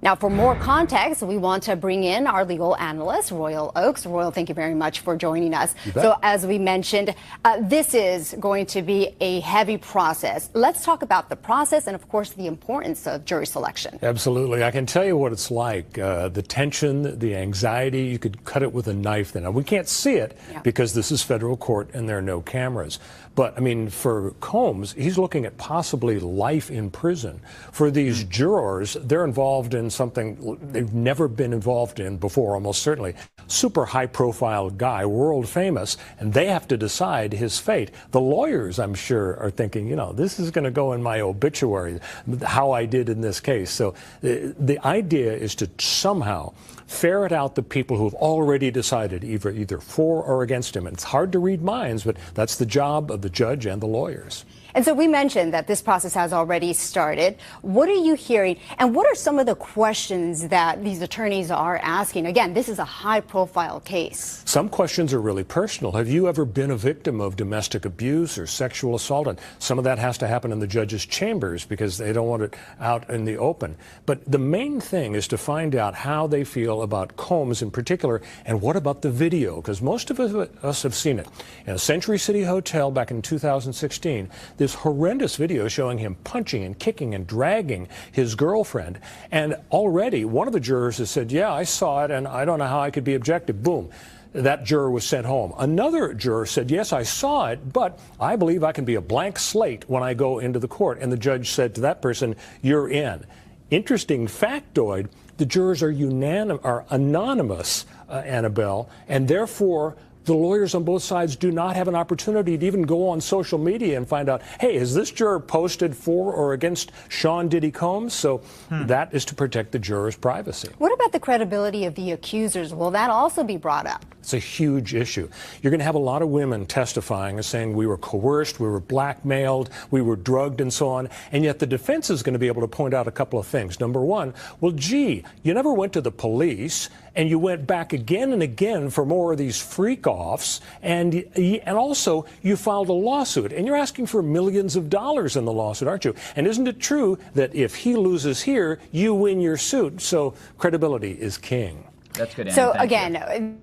Now, for more context, we want to bring in our legal analyst, Royal Oakes. Royal, thank you very much for joining us. So as we mentioned, this is going to be a heavy process. Let's talk about the process and, of course, the importance of jury selection. Absolutely. I can tell you what it's like. The tension, the anxiety, you could cut it with a knife. Now, we can't see it because this is federal court and there are no cameras. But, I mean, for Combs, he's looking at possibly life in prison. For these jurors, they're involved in something they've never been involved in before, almost certainly. Super high-profile guy, world famous, and they have to decide his fate. The lawyers, I'm sure, are thinking, you know, this is going to go in my obituary, how I did in this case. So the idea is to somehow ferret out the people who have already decided either for or against him. And it's hard to read minds, but that's the job of the judge and the lawyers. And so we mentioned that this process has already started. What are you hearing? And what are some of the questions that these attorneys are asking? Again, this is a high-profile case. Some questions are really personal. Have you ever been a victim of domestic abuse or sexual assault? And some of that has to happen in the judge's chambers because they don't want it out in the open. But the main thing is to find out how they feel about Combs in particular, and what about the video? Because most of us have seen it. In a Century City hotel back in 2016, this horrendous video showing him punching and kicking and dragging his girlfriend. And already one of the jurors has said, yeah, I saw it and I don't know how I could be objective. Boom. That juror was sent home. Another juror said, yes, I saw it, but I believe I can be a blank slate when I go into the court. And the judge said to that person, you're in. Interesting factoid, the jurors are anonymous, Annabelle, and therefore the lawyers on both sides do not have an opportunity to even go on social media and find out, hey, is this juror posted for or against Sean Diddy Combs? So that is to protect the juror's privacy. What about the credibility of the accusers? Will that also be brought up? It's a huge issue. You're going to have a lot of women testifying and saying we were coerced, we were blackmailed, we were drugged and so on. And yet the defense is going to be able to point out a couple of things. Number one, well, gee, you never went to the police and you went back again and again for more of these freak-offs. And also you filed a lawsuit and you're asking for millions of dollars in the lawsuit, aren't you? And isn't it true that if he loses here, you win your suit? So credibility is king. That's good. Andy. So Thank again, you.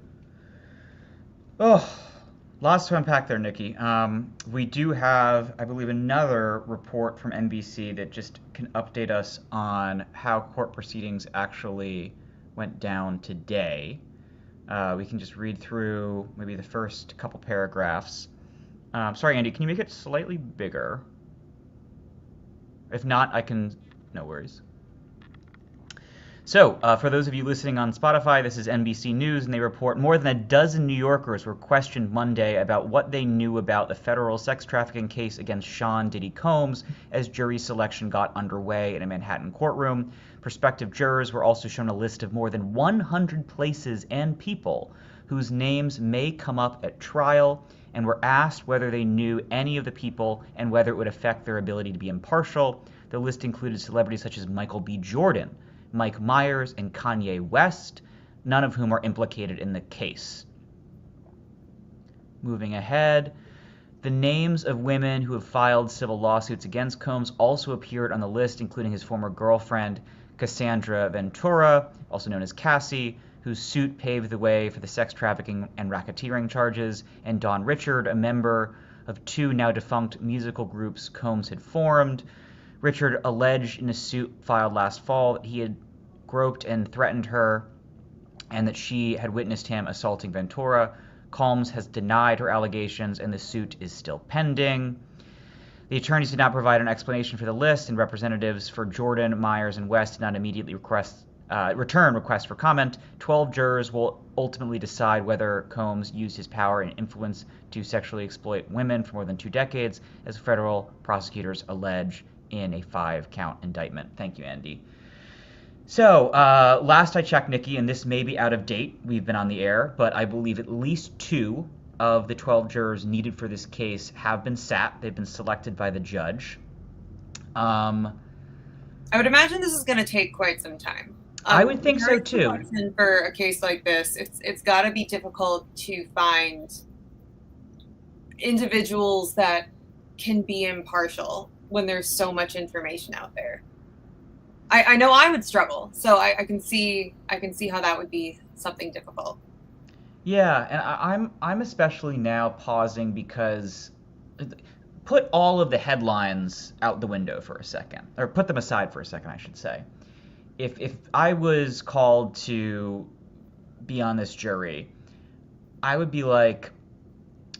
Oh, lots to unpack there, Nikki. We do have, I believe, another report from NBC that just can update us on how court proceedings actually went down today. We can just read through maybe the first couple paragraphs. Sorry, Andy, can you make it slightly bigger? If not, I can, no worries. So, for those of you listening on Spotify, this is NBC News, and they report more than a dozen New Yorkers were questioned Monday about what they knew about the federal sex trafficking case against Sean Diddy Combs as jury selection got underway in a Manhattan courtroom. Prospective jurors were also shown a list of more than 100 places and people whose names may come up at trial, and were asked whether they knew any of the people and whether it would affect their ability to be impartial. The list included celebrities such as Michael B. Jordan, Mike Myers, and Kanye West, none of whom are implicated in the case. Moving ahead, the names of women who have filed civil lawsuits against Combs also appeared on the list, including his former girlfriend, Cassandra Ventura, also known as Cassie, whose suit paved the way for the sex trafficking and racketeering charges, and Dawn Richard, a member of 2 now defunct musical groups Combs had formed. Richard alleged in a suit filed last fall that he had groped and threatened her and that she had witnessed him assaulting Ventura. Combs has denied her allegations and the suit is still pending. The attorneys did not provide an explanation for the list, and representatives for Jordan, Myers, and West did not immediately request return request for comment. 12 jurors will ultimately decide whether Combs used his power and influence to sexually exploit women for more than 2 decades, as federal prosecutors allege in a 5-count indictment. Thank you, Andy. So, last I checked, Nikki, and this may be out of date, we've been on the air, but I believe at least 2 of the 12 jurors needed for this case have been sat. They've been selected by the judge. I would imagine this is going to take quite some time. I would think so too. For a case like this, it's got to be difficult to find individuals that can be impartial when there's so much information out there. I know I would struggle, so I can see how that would be something difficult. Yeah, and I'm especially now pausing because put all of the headlines out the window for a second, or put them aside for a second, I should say. If I was called to be on this jury, I would be like,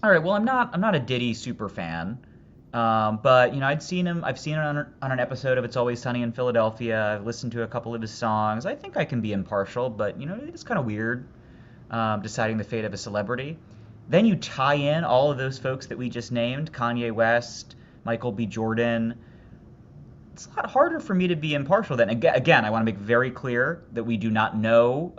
all right, well, I'm not a Diddy super fan, but I've seen him on an episode of It's Always Sunny in Philadelphia. I've listened to a couple of his songs. I think I can be impartial, but it's kind of weird deciding the fate of a celebrity. Then you tie in all of those folks that we just named: Kanye West, Michael B. Jordan. It's a lot harder for me to be impartial then. Again, I want to make very clear that we do not know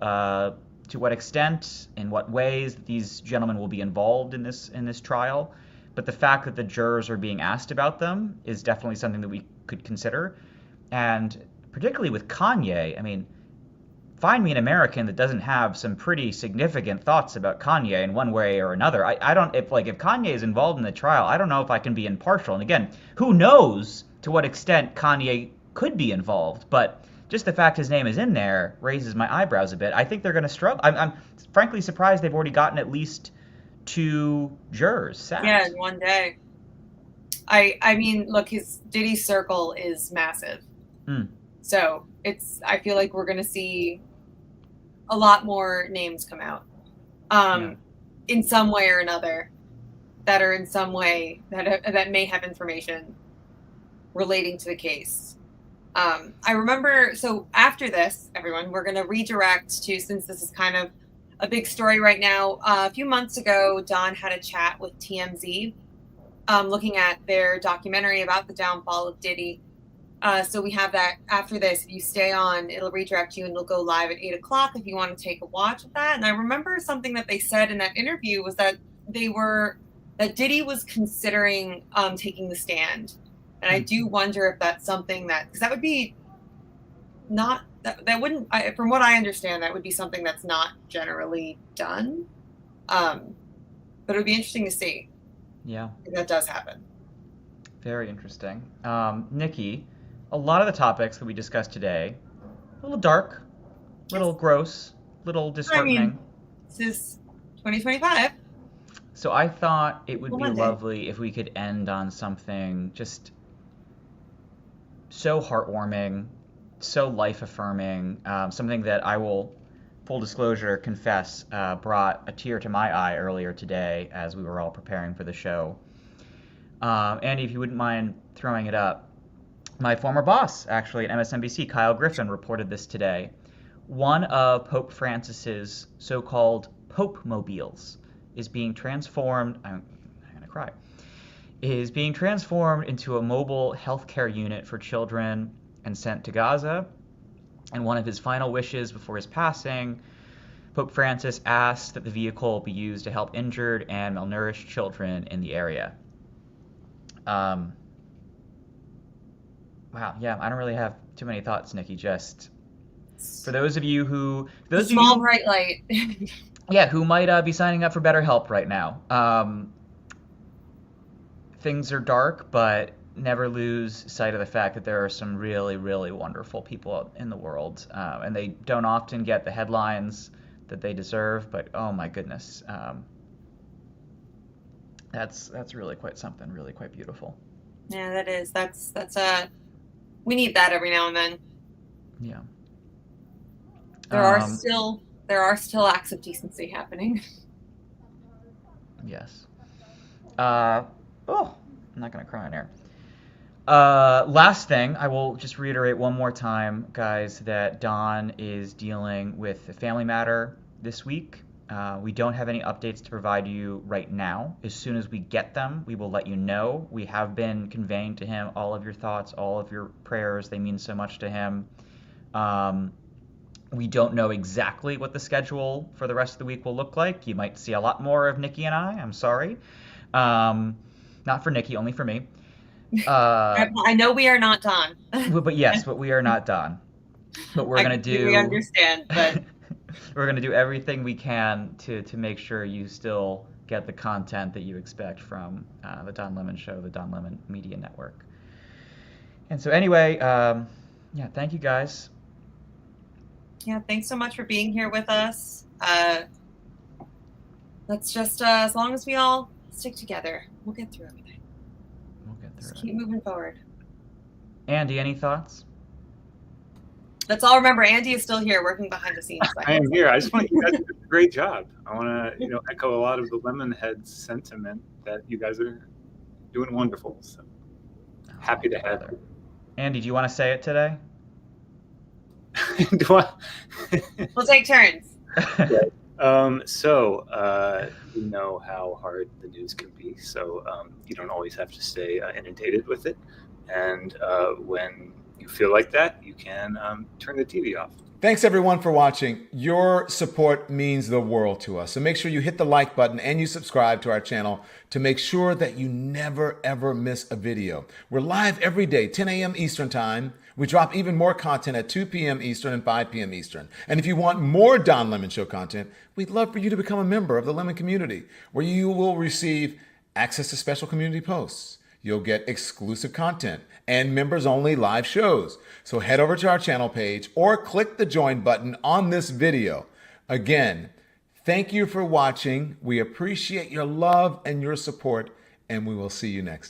to what extent, in what ways these gentlemen will be involved in this trial. But the fact that the jurors are being asked about them is definitely something that we could consider. And particularly with Kanye, I mean, find me an American that doesn't have some pretty significant thoughts about Kanye in one way or another. If Kanye is involved in the trial, I don't know if I can be impartial. And again, who knows to what extent Kanye could be involved, but just the fact his name is in there raises my eyebrows a bit. I think they're going to struggle. I'm frankly surprised they've already gotten at least 2 jurors sacked. Yeah, in one day. I mean, look, his Diddy circle is massive. So I feel like we're going to see a lot more names come out in some way or another that are in some way that may have information relating to the case. I remember, so after this, everyone, we're going to redirect to, since this is kind of a big story right now, a few months ago, Don had a chat with TMZ looking at their documentary about the downfall of Diddy. So we have that after this. If you stay on, it'll redirect you and it'll go live at 8 o'clock if you want to take a watch of that. And I remember something that they said in that interview was that that Diddy was considering taking the stand. And I do wonder if that's something because that would be not, that wouldn't, from what I understand, that would be something that's not generally done. But it would be interesting to see. Yeah. If that does happen. Very interesting. Nikki, a lot of the topics that we discussed today, a little dark, a little gross, a little disheartening. I mean, this is 2025. So I thought it would be lovely if we could end on something just so heartwarming, so life-affirming, something that I will, full disclosure, confess, brought a tear to my eye earlier today as we were all preparing for the show. Andy, if you wouldn't mind throwing it up, my former boss, actually, at MSNBC, Kyle Griffin, reported this today. One of Pope Francis's so-called Pope mobiles is being transformed, I'm going to cry, is being transformed into a mobile healthcare unit for children and sent to Gaza. And one of his final wishes before his passing, Pope Francis asked that the vehicle be used to help injured and malnourished children in the area. Wow, yeah, I don't really have too many thoughts, Nikki. Just for those of you who... Small bright light. Yeah, who might be signing up for BetterHelp right now. Things are dark, but never lose sight of the fact that there are some really, really wonderful people in the world. And they don't often get the headlines that they deserve, but oh my goodness. That's really quite something, really quite beautiful. Yeah, that is. That's we need that every now and then. Yeah. There are still acts of decency happening. Yes. I'm not gonna cry on air. Last thing, I will just reiterate one more time, guys, that Don is dealing with a family matter this week. We don't have any updates to provide you right now. As soon as we get them, we will let you know. We have been conveying to him all of your thoughts, all of your prayers. They mean so much to him. We don't know exactly what the schedule for the rest of the week will look like. You might see a lot more of Nikki and I. I'm sorry. Not for Nikki, only for me. I know we are not Don. But yes, but we are not Don. But we're going to do... We understand, but... We're going to do everything we can to make sure you still get the content that you expect from the Don Lemon Show, the Don Lemon Media Network. And so anyway, yeah, thank you guys. Yeah, thanks so much for being here with us. Let's just, as long as we all stick together, we'll get through everything. We'll get through Just keep moving forward. Andy, any thoughts? Let's all remember Andy is still here working behind the scenes. I am here. I just want you guys to do a great job. I want to, echo a lot of the Lemonhead sentiment that you guys are doing wonderful. So happy to have you. Andy, do you want to say it today? Do I? We'll take turns. Yeah. So you know how hard the news can be. So you don't always have to stay inundated with it. And when you feel like that, you can turn the TV off. Thanks everyone for watching. Your support means the world to us. So make sure you hit the like button and you subscribe to our channel to make sure that you never ever miss a video. We're live every day, 10 a.m. Eastern time. We drop even more content at 2 p.m. Eastern and 5 p.m. Eastern. And if you want more Don Lemon Show content, we'd love for you to become a member of the Lemon community, where you will receive access to special community posts. You'll get exclusive content and members-only live shows. So head over to our channel page or click the join button on this video. Again, thank you for watching. We appreciate your love and your support, and we will see you next time.